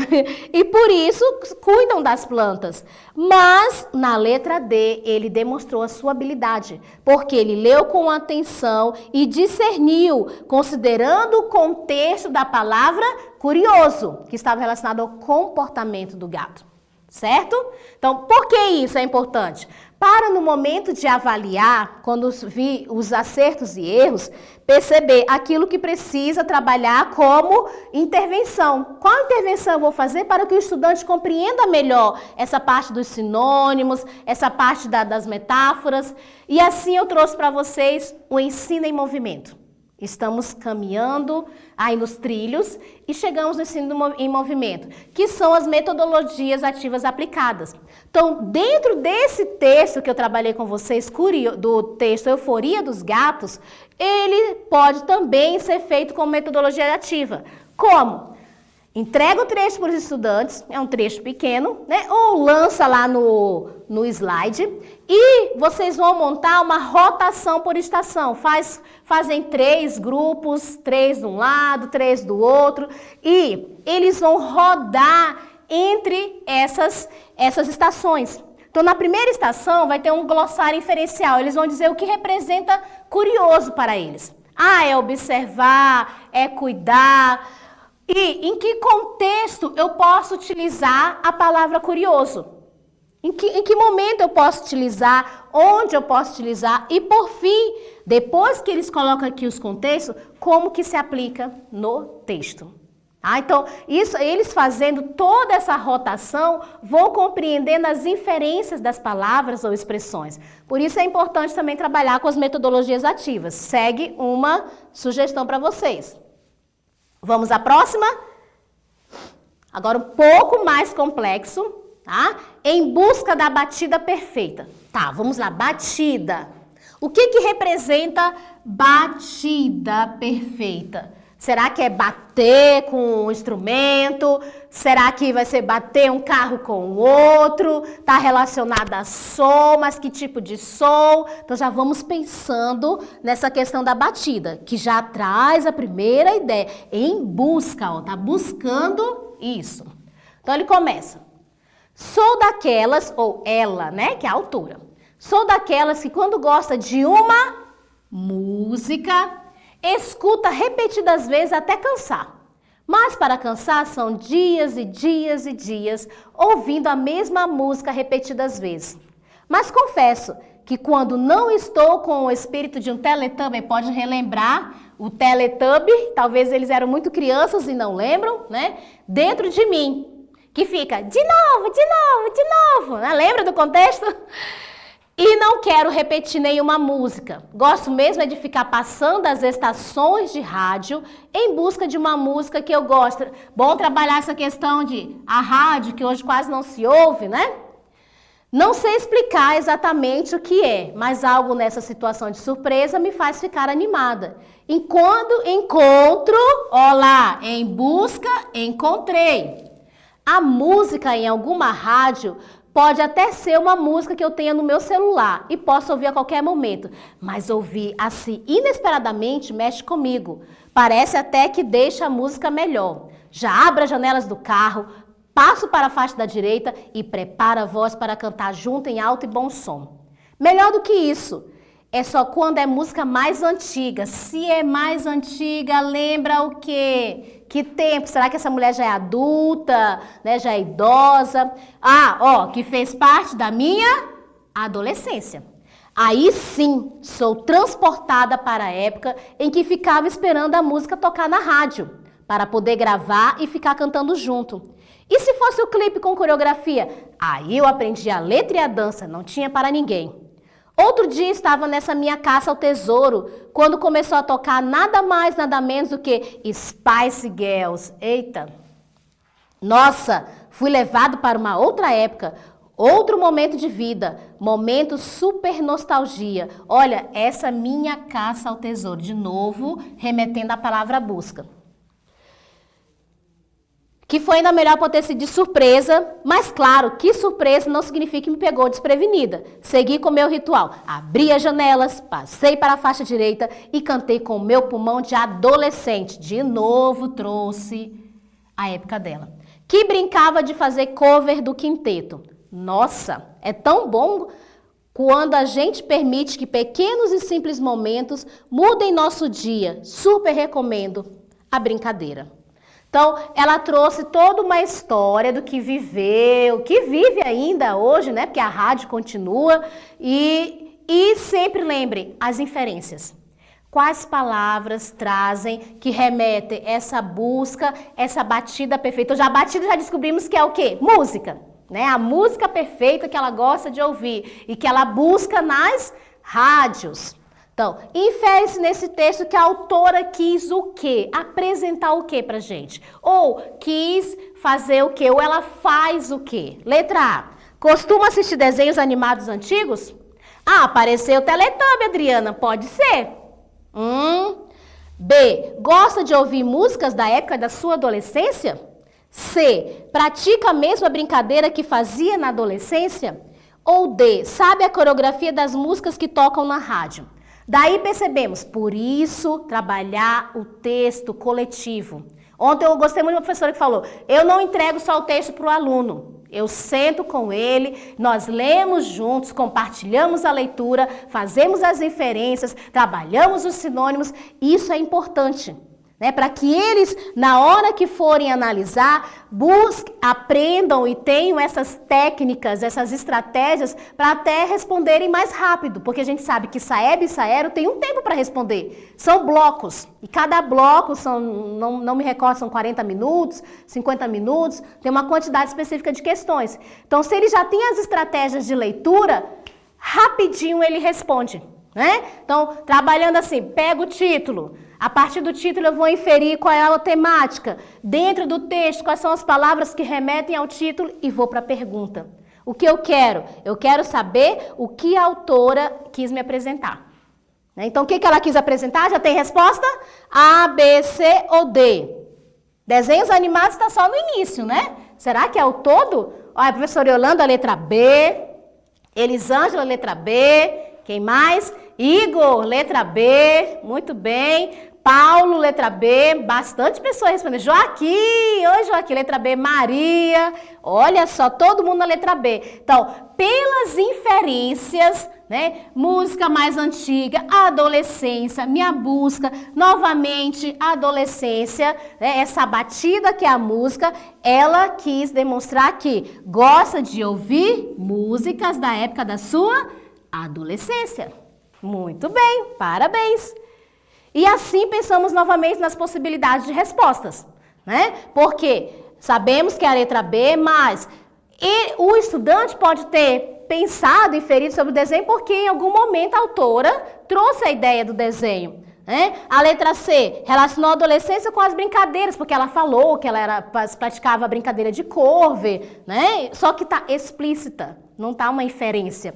E por isso cuidam das plantas. Mas na letra D, ele demonstrou a sua habilidade, porque ele leu com atenção e discerniu, considerando o contexto da palavra curioso, que estava relacionado ao comportamento do gato. Certo? Então, por que isso é importante? Para no momento de avaliar, quando vi os acertos e erros, perceber aquilo que precisa trabalhar como intervenção. Qual intervenção eu vou fazer para que o estudante compreenda melhor essa parte dos sinônimos, essa parte das metáforas? E assim eu trouxe para vocês o ensino em movimento. Estamos caminhando aí nos trilhos e chegamos no ensino em movimento, que são as metodologias ativas aplicadas. Então, dentro desse texto que eu trabalhei com vocês, do texto Euforia dos Gatos, ele pode também ser feito com metodologia ativa. Como? Entrega o trecho para os estudantes, é um trecho pequeno, né? Ou lança lá no slide e vocês vão montar uma rotação por estação. Fazem 3 grupos, 3 de um lado, 3 do outro e eles vão rodar entre essas estações. Então, na primeira estação vai ter um glossário inferencial, eles vão dizer o que representa curioso para eles. É observar, é cuidar. E em que contexto eu posso utilizar a palavra curioso? Em que momento eu posso utilizar? Onde eu posso utilizar? E por fim, depois que eles colocam aqui os contextos, como que se aplica no texto? Então, eles fazendo toda essa rotação, vão compreendendo as inferências das palavras ou expressões. Por isso é importante também trabalhar com as metodologias ativas. Segue uma sugestão para vocês. Vamos à próxima? Agora um pouco mais complexo, tá? Em busca da batida perfeita. Tá, vamos lá, batida. O que representa batida perfeita? Será que é bater com um instrumento? Será que vai ser bater um carro com o outro? Está relacionado a som, mas que tipo de som? Então já vamos pensando nessa questão da batida, que já traz a primeira ideia. Em busca, ó, tá buscando isso. Então ele começa. Sou daquelas, ou ela, né, que é a autora. Sou daquelas que quando gosta de uma música, escuta repetidas vezes até cansar. Mas para cansar são dias e dias e dias ouvindo a mesma música repetidas vezes. Mas confesso que quando não estou com o espírito de um Teletubby, pode relembrar o Teletubby, talvez eles eram muito crianças e não lembram, né? Dentro de mim, que fica de novo, de novo, de novo, né? Lembra do contexto? E não quero repetir nenhuma música. Gosto mesmo é de ficar passando as estações de rádio em busca de uma música que eu gosto. Bom trabalhar essa questão de a rádio, que hoje quase não se ouve, né? Não sei explicar exatamente o que é, mas algo nessa situação de surpresa me faz ficar animada. Quando encontro, ó lá, em busca, encontrei. A música em alguma rádio pode até ser uma música que eu tenha no meu celular e posso ouvir a qualquer momento, mas ouvir assim inesperadamente mexe comigo. Parece até que deixa a música melhor. Já abro as janelas do carro, passo para a faixa da direita e preparo a voz para cantar junto em alto e bom som. Melhor do que isso, é só quando é música mais antiga. Se é mais antiga, lembra o quê? Que tempo? Será que essa mulher já é adulta, né? Já é idosa? Ah, ó, que fez parte da minha adolescência. Aí sim, sou transportada para a época em que ficava esperando a música tocar na rádio, para poder gravar e ficar cantando junto. E se fosse o clipe com coreografia? Aí eu aprendi a letra e a dança, não tinha para ninguém. Outro dia estava nessa minha caça ao tesouro, quando começou a tocar nada mais, nada menos do que Spice Girls. Eita! Nossa, fui levado para uma outra época, outro momento de vida, momento super nostalgia. Olha, essa minha caça ao tesouro, de novo, remetendo à palavra busca. Que foi ainda melhor por ter sido de surpresa, mas claro, que surpresa não significa que me pegou desprevenida. Segui com o meu ritual, abri as janelas, passei para a faixa direita e cantei com o meu pulmão de adolescente. De novo trouxe a época dela, que brincava de fazer cover do quinteto. Nossa, é tão bom quando a gente permite que pequenos e simples momentos mudem nosso dia. Super recomendo a brincadeira. Então, ela trouxe toda uma história do que viveu, que vive ainda hoje, né? Porque a rádio continua. E sempre lembrem as inferências. Quais palavras trazem que remetem essa busca, essa batida perfeita? Hoje a batida já descobrimos que é o quê? Música, né? A música perfeita que ela gosta de ouvir e que ela busca nas rádios. Então, infere-se nesse texto que a autora quis o quê? Apresentar o quê pra gente? Ou quis fazer o quê? Ou ela faz o quê? Letra A. Costuma assistir desenhos animados antigos? Ah, apareceu o Teletubby, Adriana. Pode ser. B. Gosta de ouvir músicas da época da sua adolescência? C. Pratica a mesma brincadeira que fazia na adolescência? Ou D. Sabe a coreografia das músicas que tocam na rádio? Daí percebemos, por isso, trabalhar o texto coletivo. Ontem eu gostei muito de uma professora que falou, eu não entrego só o texto para o aluno. Eu sento com ele, nós lemos juntos, compartilhamos a leitura, fazemos as inferências, trabalhamos os sinônimos. Isso é importante, né? Para que eles, na hora que forem analisar, busquem, aprendam e tenham essas técnicas, essas estratégias para até responderem mais rápido, porque a gente sabe que Saeb e Saero tem um tempo para responder. São blocos, e cada bloco são, não me recordo, são 40 minutos, 50 minutos, tem uma quantidade específica de questões. Então, se ele já tem as estratégias de leitura, rapidinho ele responde, né? Então, trabalhando assim, pega o título. A partir do título eu vou inferir qual é a temática. Dentro do texto, quais são as palavras que remetem ao título e vou para a pergunta. O que eu quero? Eu quero saber o que a autora quis me apresentar. Então, o que ela quis apresentar? Já tem resposta? A, B, C ou D? Desenhos animados está só no início, né? Será que é o todo? Olha, professora Yolanda, letra B. Elisângela, letra B. Quem mais? Igor, letra B. Muito bem. Paulo, letra B. Bastante pessoas respondendo. Joaquim, oi Joaquim, letra B. Maria. Olha só, todo mundo na letra B. Então, pelas inferências, né? Música mais antiga, a adolescência, minha busca, novamente a adolescência, né? Essa batida que é a música, ela quis demonstrar que gosta de ouvir músicas da época da sua adolescência. Muito bem, parabéns! E assim pensamos novamente nas possibilidades de respostas, né? Porque sabemos que é a letra B, mas o estudante pode ter pensado e ferido sobre o desenho porque em algum momento a autora trouxe a ideia do desenho. Né? A letra C relacionou a adolescência com as brincadeiras, porque ela falou que ela praticava a brincadeira de cover, né? Só que está explícita, não está uma inferência.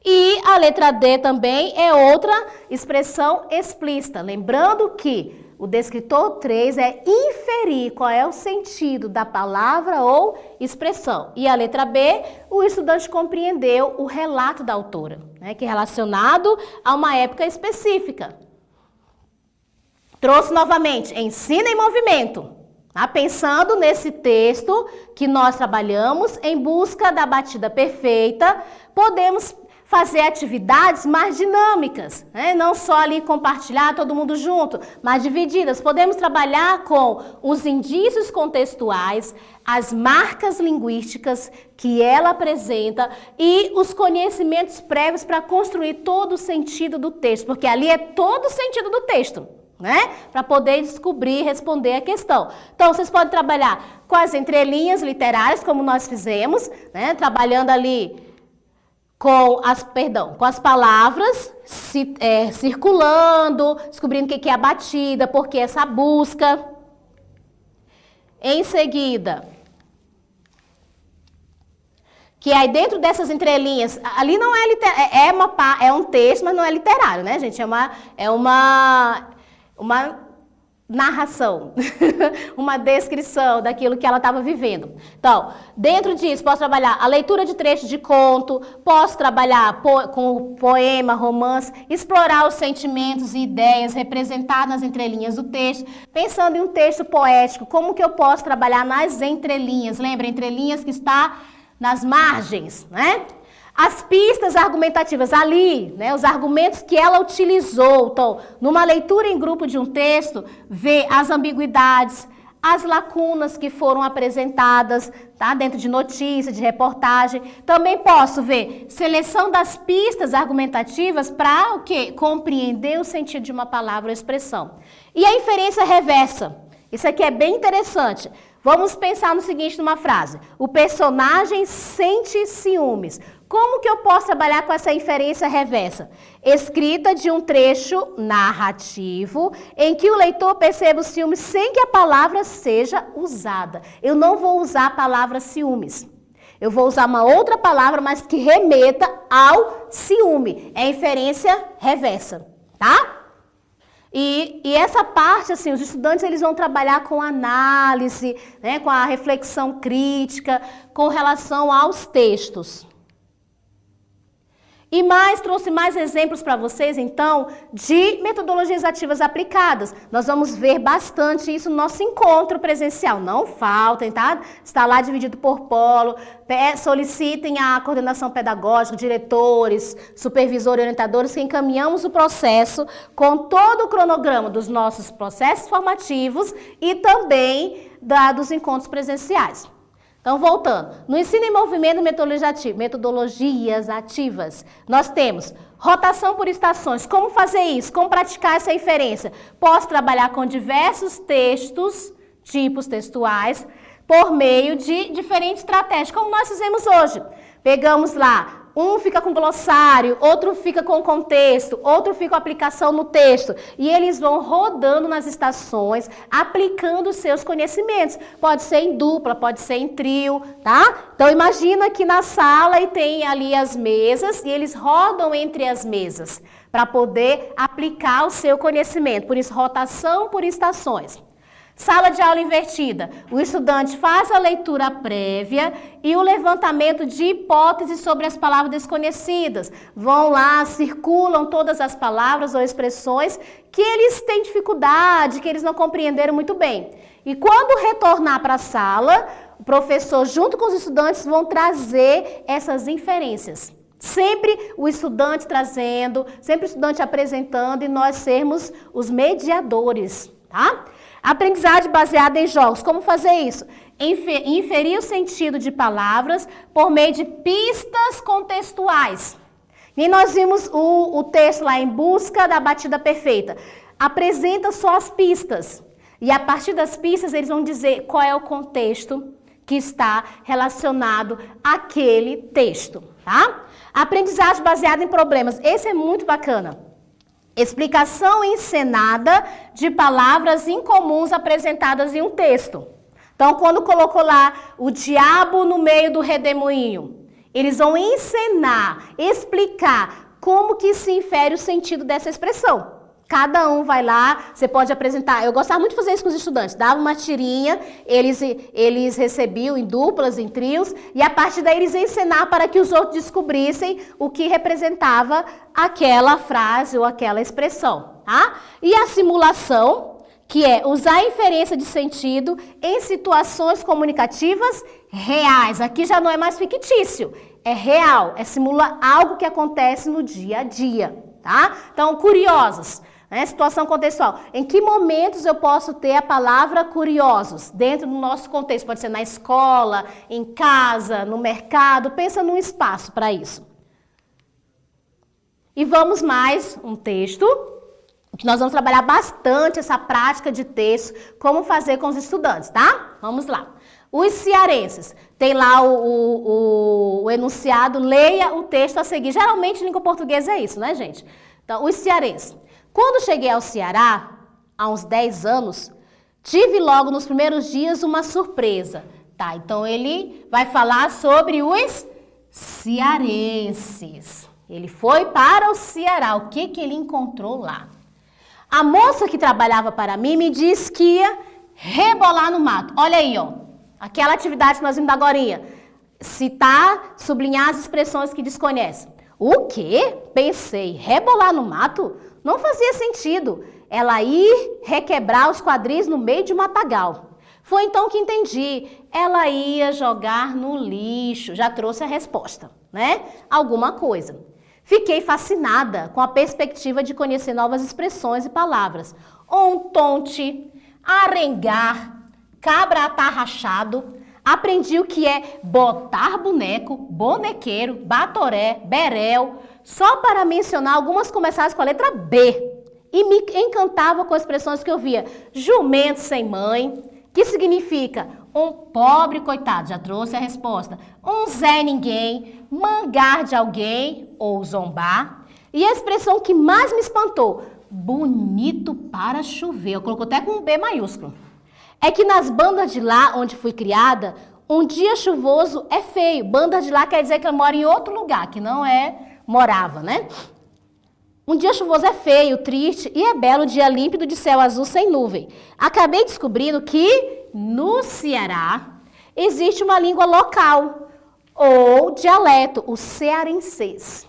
E a letra D também é outra expressão explícita. Lembrando que o descritor 3 é inferir qual é o sentido da palavra ou expressão. E a letra B, o estudante compreendeu o relato da autora, né, que é relacionado a uma época específica. Trouxe novamente, ensino em movimento. Tá? Pensando nesse texto que nós trabalhamos, em busca da batida perfeita, podemos fazer atividades mais dinâmicas, né? Não só ali compartilhar todo mundo junto, mas divididas. Podemos trabalhar com os indícios contextuais, as marcas linguísticas que ela apresenta e os conhecimentos prévios para construir todo o sentido do texto, porque ali é todo o sentido do texto, né? Para poder descobrir e responder a questão. Então, vocês podem trabalhar com as literárias, como nós fizemos, né? Trabalhando ali com as palavras circulando, descobrindo o que é a batida, por que essa busca. Em seguida, que aí dentro dessas entrelinhas, ali não é é um texto, mas não é literário, né, gente? É uma narração, uma descrição daquilo que ela estava vivendo. Então, dentro disso, posso trabalhar a leitura de trechos de conto, posso trabalhar com poema, romance, explorar os sentimentos e ideias representados nas entrelinhas do texto, pensando em um texto poético, como que eu posso trabalhar nas entrelinhas? Lembra, entrelinhas que está nas margens, né? As pistas argumentativas ali, né, os argumentos que ela utilizou. Então, numa leitura em grupo de um texto, vê as ambiguidades, as lacunas que foram apresentadas, tá, dentro de notícia, de reportagem. Também posso ver seleção das pistas argumentativas para o quê? Compreender o sentido de uma palavra ou expressão. E a inferência reversa. Isso aqui é bem interessante. Vamos pensar no seguinte numa frase. O personagem sente ciúmes. Como que eu posso trabalhar com essa inferência reversa? Escrita de um trecho narrativo em que o leitor perceba o ciúme sem que a palavra seja usada. Eu não vou usar a palavra ciúmes. Eu vou usar uma outra palavra, mas que remeta ao ciúme. É inferência reversa, tá? E essa parte, assim, os estudantes eles vão trabalhar com análise, né, com a reflexão crítica, com relação aos textos. E trouxe mais exemplos para vocês, então, de metodologias ativas aplicadas. Nós vamos ver bastante isso no nosso encontro presencial. Não faltem, tá? Está lá dividido por polo. Solicitem a coordenação pedagógica, diretores, supervisores e orientadores, que encaminhamos o processo com todo o cronograma dos nossos processos formativos e também dos encontros presenciais. Então, voltando, no ensino em movimento, metodologias ativas, nós temos rotação por estações. Como fazer isso? Como praticar essa inferência? Posso trabalhar com diversos textos, tipos textuais, por meio de diferentes estratégias, como nós fizemos hoje. Pegamos lá, um fica com glossário, outro fica com contexto, outro fica com aplicação no texto. E eles vão rodando nas estações, aplicando os seus conhecimentos. Pode ser em dupla, pode ser em trio, tá? Então imagina que na sala e tem ali as mesas e eles rodam entre as mesas para poder aplicar o seu conhecimento. Por isso, rotação por estações. Sala de aula invertida. O estudante faz a leitura prévia e o levantamento de hipóteses sobre as palavras desconhecidas. Vão lá, circulam todas as palavras ou expressões que eles têm dificuldade, que eles não compreenderam muito bem. E quando retornar para a sala, o professor, junto com os estudantes, vão trazer essas inferências. Sempre o estudante trazendo, sempre o estudante apresentando e nós sermos os mediadores, tá? Aprendizagem baseada em jogos. Como fazer isso? Inferir o sentido de palavras por meio de pistas contextuais. E nós vimos o texto lá, Em Busca da Batida Perfeita. Apresenta só as pistas. E a partir das pistas eles vão dizer qual é o contexto que está relacionado àquele texto, tá? Aprendizagem baseada em problemas. Esse é muito bacana. Explicação encenada de palavras incomuns apresentadas em um texto. Então, quando colocou lá o diabo no meio do redemoinho, eles vão encenar, explicar como que se infere o sentido dessa expressão. Cada um vai lá, você pode apresentar. Eu gostava muito de fazer isso com os estudantes. Dava uma tirinha, eles recebiam em duplas, em trios, e a partir daí eles ensinar para que os outros descobrissem o que representava aquela frase ou aquela expressão, tá? E a simulação, que é usar a inferência de sentido em situações comunicativas reais. Aqui já não é mais fictício, é real, simula algo que acontece no dia a dia, tá? Então, curiosos. Situação contextual. Em que momentos eu posso ter a palavra curiosos? Dentro do nosso contexto. Pode ser na escola, em casa, no mercado. Pensa num espaço para isso. E vamos mais um texto, que nós vamos trabalhar bastante essa prática de texto, como fazer com os estudantes, tá? Vamos lá. Os cearenses. Tem lá o enunciado, leia o texto a seguir. Geralmente, em língua portuguesa é isso, né, gente? Então, os cearenses. Quando cheguei ao Ceará, há uns 10 anos, tive logo nos primeiros dias uma surpresa. Tá, então ele vai falar sobre os cearenses. Ele foi para o Ceará. O que ele encontrou lá? A moça que trabalhava para mim me disse que ia rebolar no mato. Olha aí, ó. Aquela atividade que nós vimos agorinha. Citar, sublinhar as expressões que desconhece. O quê? Pensei, rebolar no mato? Não fazia sentido. Ela ir requebrar os quadris no meio de um matagal. Foi então que entendi. Ela ia jogar no lixo. Já trouxe a resposta, né? Alguma coisa. Fiquei fascinada com a perspectiva de conhecer novas expressões e palavras. Ontonte, arengar, cabra atarrachado. Aprendi o que é botar boneco, bonequeiro, batoré, berel, só para mencionar algumas começadas com a letra B. E me encantava com expressões que eu via. Jumento sem mãe, que significa um pobre coitado, já trouxe a resposta. Um Zé Ninguém, mangar de alguém ou zombar. E a expressão que mais me espantou, bonito para chover. Eu coloquei até com um B maiúsculo. É que nas bandas de lá, onde fui criada, um dia chuvoso é feio. Bandas de lá quer dizer que ela mora em outro lugar, que não morava, né? Um dia chuvoso é feio, triste e é belo dia límpido de céu azul sem nuvem. Acabei descobrindo que no Ceará existe uma língua local ou dialeto, o cearenses.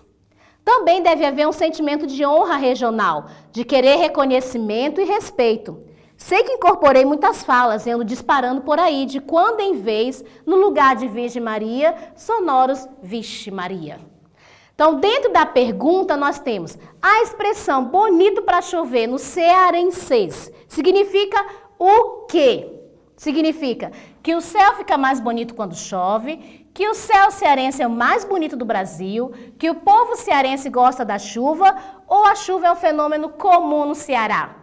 Também deve haver um sentimento de honra regional, de querer reconhecimento e respeito. Sei que incorporei muitas falas, indo disparando por aí, de quando em vez, no lugar de Virgem Maria, sonoros Vixe Maria. Então, dentro da pergunta, nós temos a expressão bonito para chover no cearenses. Significa o quê? Significa que o céu fica mais bonito quando chove, que o céu cearense é o mais bonito do Brasil, que o povo cearense gosta da chuva, ou a chuva é um fenômeno comum no Ceará.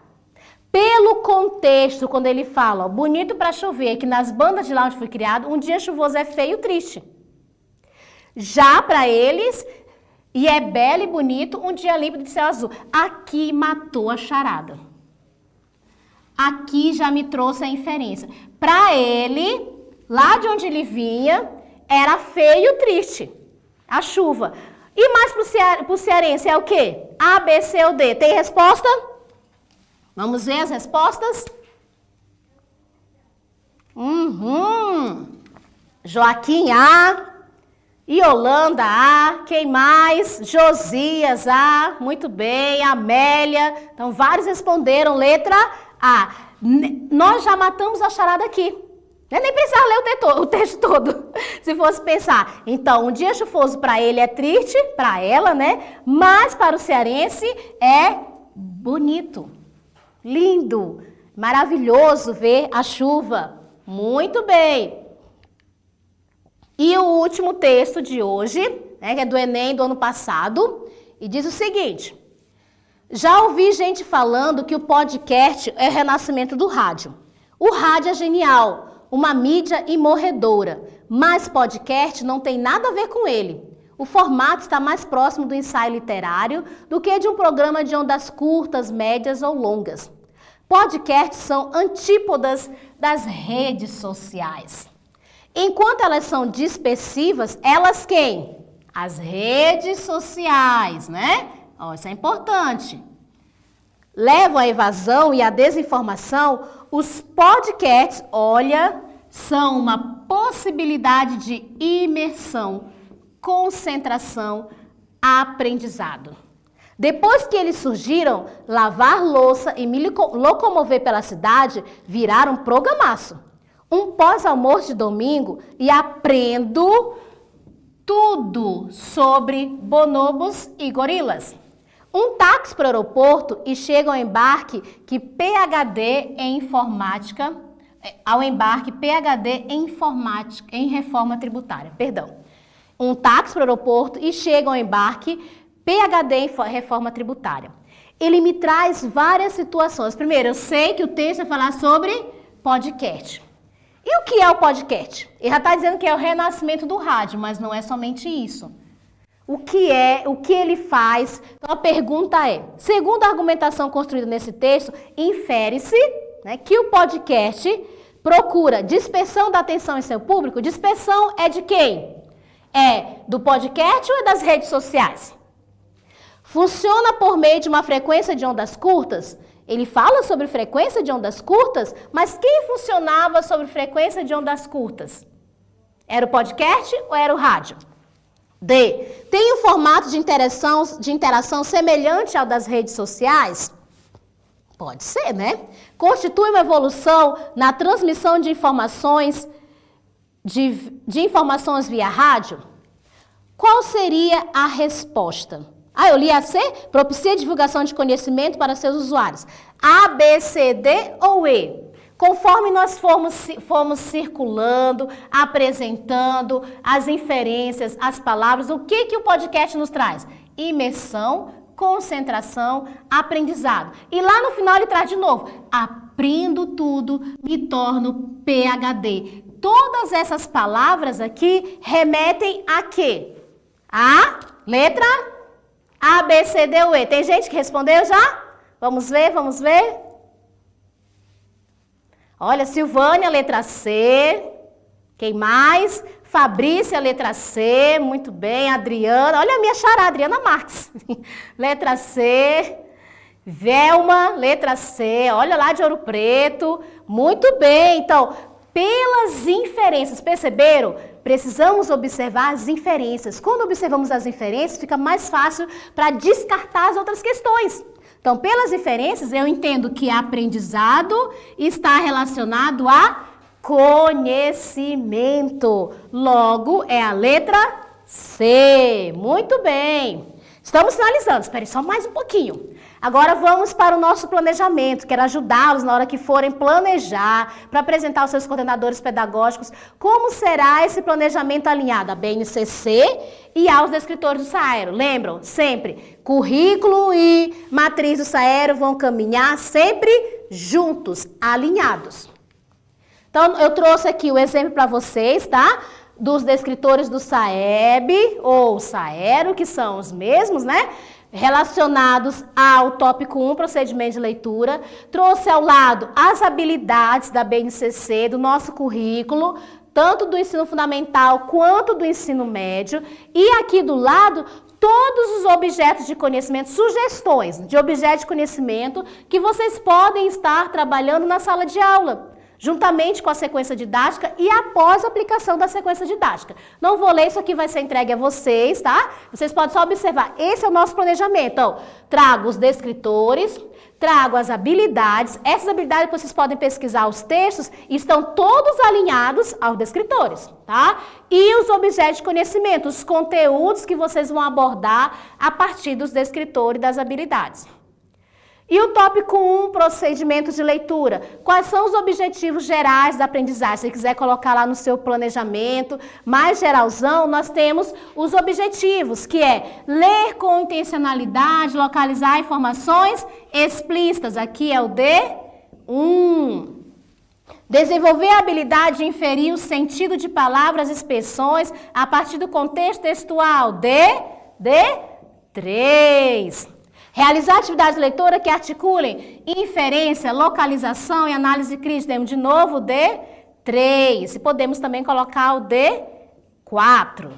Pelo contexto, quando ele fala, ó, bonito para chover, que nas bandas de lá onde fui criado, um dia chuvoso é feio e triste. Já para eles, e é belo e bonito, um dia límpido de céu azul. Aqui matou a charada. Aqui já me trouxe a inferência. Para ele, lá de onde ele vinha, era feio e triste. A chuva. E mais para o cearense é o quê? A, B, C ou D? Tem resposta? Vamos ver as respostas? Joaquim A, Yolanda A, quem mais? Josias A, muito bem, Amélia. Então, vários responderam letra A. Nós já matamos a charada aqui. Nem precisava ler o texto todo, se fosse pensar. Então, um dia chuvoso para ele é triste, para ela, né? Mas para o cearense é bonito, lindo, maravilhoso ver a chuva. Muito bem. E o último texto de hoje, né, que é do Enem do ano passado, e diz o seguinte: já ouvi gente falando que o podcast é o renascimento do rádio. O rádio é genial, uma mídia imorredora, mas podcast não tem nada a ver com ele. O formato está mais próximo do ensaio literário do que de um programa de ondas curtas, médias ou longas. Podcasts são antípodas das redes sociais. Enquanto elas são dispersivas, elas quem? As redes sociais, né? Isso é importante. Levam à evasão e à desinformação, os podcasts, são uma possibilidade de imersão, concentração, aprendizado. Depois que eles surgiram, lavar louça e me locomover pela cidade viraram programaço. Um pós-almoço de domingo e aprendo tudo sobre bonobos e gorilas. Um táxi para o aeroporto e chega ao embarque em reforma tributária. Um táxi para o aeroporto e chega ao embarque PhD em reforma tributária. Ele me traz várias situações. Primeiro, eu sei que o texto vai falar sobre podcast. E o que é o podcast? Ele já está dizendo que é o renascimento do rádio, mas não é somente isso. O que ele faz? Então a pergunta é, segundo a argumentação construída nesse texto, infere-se, né, que o podcast procura dispersão da atenção em seu público. Dispersão é de quem? É do podcast ou é das redes sociais? Funciona por meio de uma frequência de ondas curtas? Ele fala sobre frequência de ondas curtas, mas quem funcionava sobre frequência de ondas curtas? Era o podcast ou era o rádio? D. Tem um formato de interação semelhante ao das redes sociais? Pode ser, né? Constitui uma evolução na transmissão de informações, de informações via rádio? Qual seria a resposta? Eu li a C, propicia a divulgação de conhecimento para seus usuários. A, B, C, D ou E? Conforme nós fomos circulando, apresentando as inferências, as palavras, o que o podcast nos traz? Imersão, concentração, aprendizado. E lá no final ele traz de novo, aprendo tudo, me torno PhD. Todas essas palavras aqui remetem a quê? A letra A, B, C, D ou E. Tem gente que respondeu já? Vamos ver. Olha, Silvânia, letra C. Quem mais? Fabrícia, letra C. Muito bem. Adriana. Olha a minha xará, Adriana Marques. Letra C. Velma, letra C. Olha lá de Ouro Preto. Muito bem. Então, pelas inferências, perceberam? Precisamos observar as inferências. Quando observamos as inferências, fica mais fácil para descartar as outras questões. Então, pelas inferências, eu entendo que aprendizado está relacionado a conhecimento. Logo, é a letra C. Muito bem. Estamos finalizando. Espere só mais um pouquinho. Agora vamos para o nosso planejamento. Quero ajudá-los na hora que forem planejar, para apresentar aos seus coordenadores pedagógicos como será esse planejamento alinhado à BNCC e aos descritores do Saero. Lembram? Sempre, currículo e matriz do Saero vão caminhar sempre juntos, alinhados. Então, eu trouxe aqui o exemplo para vocês, tá? Dos descritores do SAEB ou Saero, que são os mesmos, né? Relacionados ao tópico 1, procedimento de leitura. Trouxe ao lado as habilidades da BNCC, do nosso currículo, tanto do ensino fundamental quanto do ensino médio. E aqui do lado, todos os objetos de conhecimento, sugestões de objetos de conhecimento que vocês podem estar trabalhando na sala de aula, juntamente com a sequência didática e após a aplicação da sequência didática. Não vou ler, isso aqui vai ser entregue a vocês, tá? Vocês podem só observar, esse é o nosso planejamento. Então, trago os descritores, trago as habilidades, essas habilidades vocês podem pesquisar os textos e estão todos alinhados aos descritores, tá? E os objetos de conhecimento, os conteúdos que vocês vão abordar a partir dos descritores e das habilidades. E o tópico 1, procedimento de leitura. Quais são os objetivos gerais da aprendizagem? Se você quiser colocar lá no seu planejamento, mais geralzão, nós temos os objetivos, que é ler com intencionalidade, localizar informações explícitas. Aqui é o D1. Desenvolver a habilidade de inferir o sentido de palavras e expressões a partir do contexto textual. D3. Realizar atividades de leitura que articulem inferência, localização e análise crítica. Temos de novo o D3. E podemos também colocar o D4.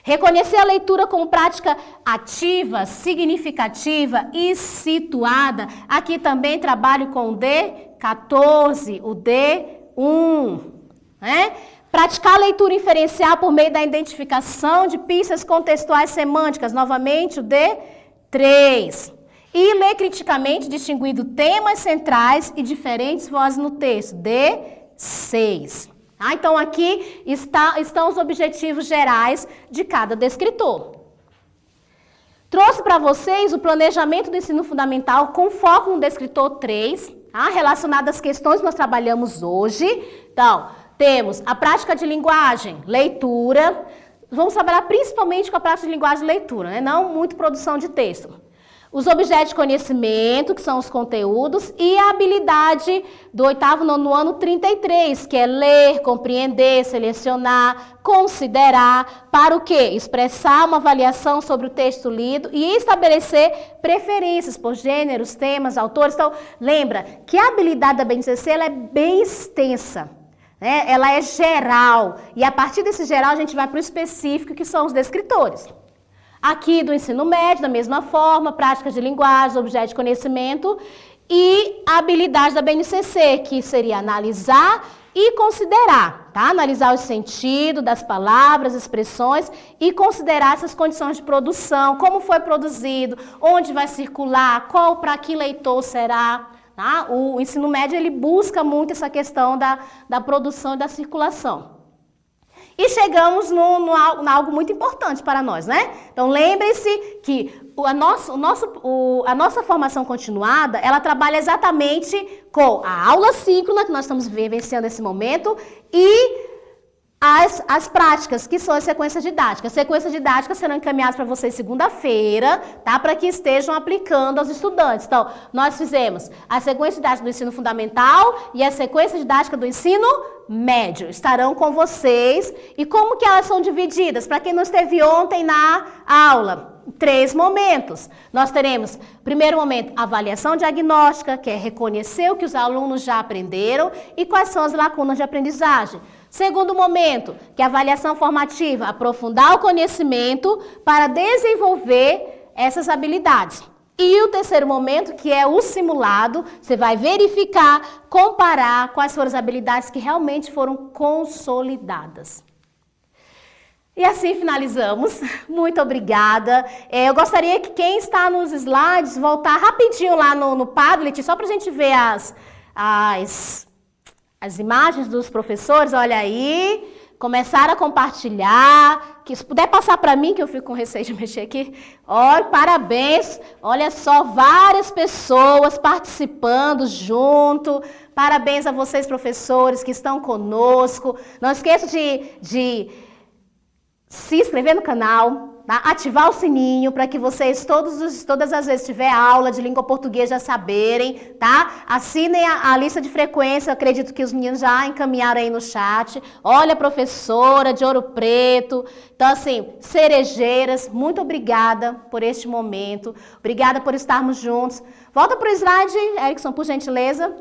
Reconhecer a leitura como prática ativa, significativa e situada. Aqui também trabalho com o D14, o D1. Né? Praticar a leitura inferencial por meio da identificação de pistas contextuais semânticas. Novamente, o D3. E ler criticamente, distinguindo temas centrais e diferentes vozes no texto. D6. Então, aqui estão os objetivos gerais de cada descritor. Trouxe para vocês o planejamento do ensino fundamental com foco no descritor 3, relacionado às questões que nós trabalhamos hoje. Então, temos a prática de linguagem, leitura. Vamos trabalhar principalmente com a prática de linguagem e leitura, né? Não muito produção de texto. Os objetos de conhecimento, que são os conteúdos, e a habilidade do 8º, 9º ano 33, que é ler, compreender, selecionar, considerar, para o quê? Expressar uma avaliação sobre o texto lido e estabelecer preferências por gêneros, temas, autores. Então, lembra que a habilidade da BNCC ela é bem extensa. Ela é geral, e a partir desse geral a gente vai para o específico, que são os descritores. Aqui do ensino médio, da mesma forma, práticas de linguagem, objeto de conhecimento e a habilidade da BNCC, que seria analisar e considerar, tá? Analisar o sentido das palavras, expressões e considerar essas condições de produção, como foi produzido, onde vai circular, qual para que leitor será. Tá? O ensino médio ele busca muito essa questão da produção e da circulação. E chegamos no algo muito importante para nós, né? Então, lembre-se que a nossa formação continuada, ela trabalha exatamente com a aula síncrona, que nós estamos vivenciando nesse momento, e as práticas, que são as sequências didáticas. As sequências didáticas serão encaminhadas para vocês segunda-feira, tá? Para que estejam aplicando aos estudantes. Então, nós fizemos a sequência didática do ensino fundamental e a sequência didática do ensino médio. Estarão com vocês. E como que elas são divididas? Para quem não esteve ontem na aula, 3 momentos. Nós teremos, primeiro momento, avaliação diagnóstica, que é reconhecer o que os alunos já aprenderam e quais são as lacunas de aprendizagem. Segundo momento, que é a avaliação formativa, aprofundar o conhecimento para desenvolver essas habilidades. E o terceiro momento, que é o simulado, você vai verificar, comparar quais foram as habilidades que realmente foram consolidadas. E assim finalizamos. Muito obrigada. Eu gostaria que quem está nos slides voltar rapidinho lá no Padlet, só para a gente ver as imagens dos professores. Olha aí. Começaram a compartilhar. Que se puder passar para mim, que eu fico com receio de mexer aqui. Olha, parabéns. Olha só, várias pessoas participando junto. Parabéns a vocês, professores, que estão conosco. Não esqueça de se inscrever no canal, tá? Ativar o sininho para que vocês todas as vezes que tiver aula de língua portuguesa já saberem, tá? Assinem a lista de frequência, eu acredito que os meninos já encaminharam aí no chat. Olha, professora de Ouro Preto. Então, assim, Cerejeiras, muito obrigada por este momento. Obrigada por estarmos juntos. Volta para o slide, Erickson, por gentileza.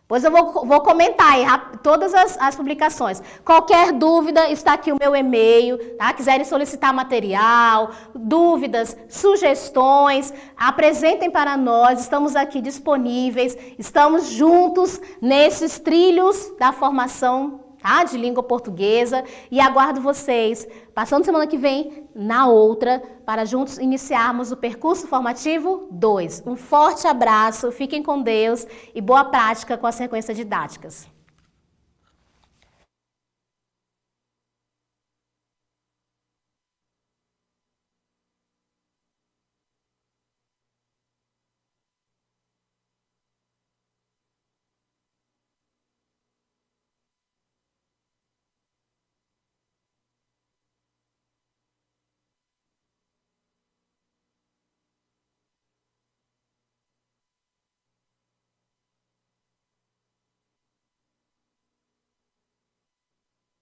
Pois eu vou comentar aí todas as publicações. Qualquer dúvida, está aqui o meu e-mail, tá? Quiserem solicitar material, dúvidas, sugestões, apresentem para nós, estamos aqui disponíveis, estamos juntos nesses trilhos da formação, tá? De língua portuguesa, e aguardo vocês, passando semana que vem, na outra, para juntos iniciarmos o percurso formativo 2. Um forte abraço, fiquem com Deus e boa prática com as sequências didáticas.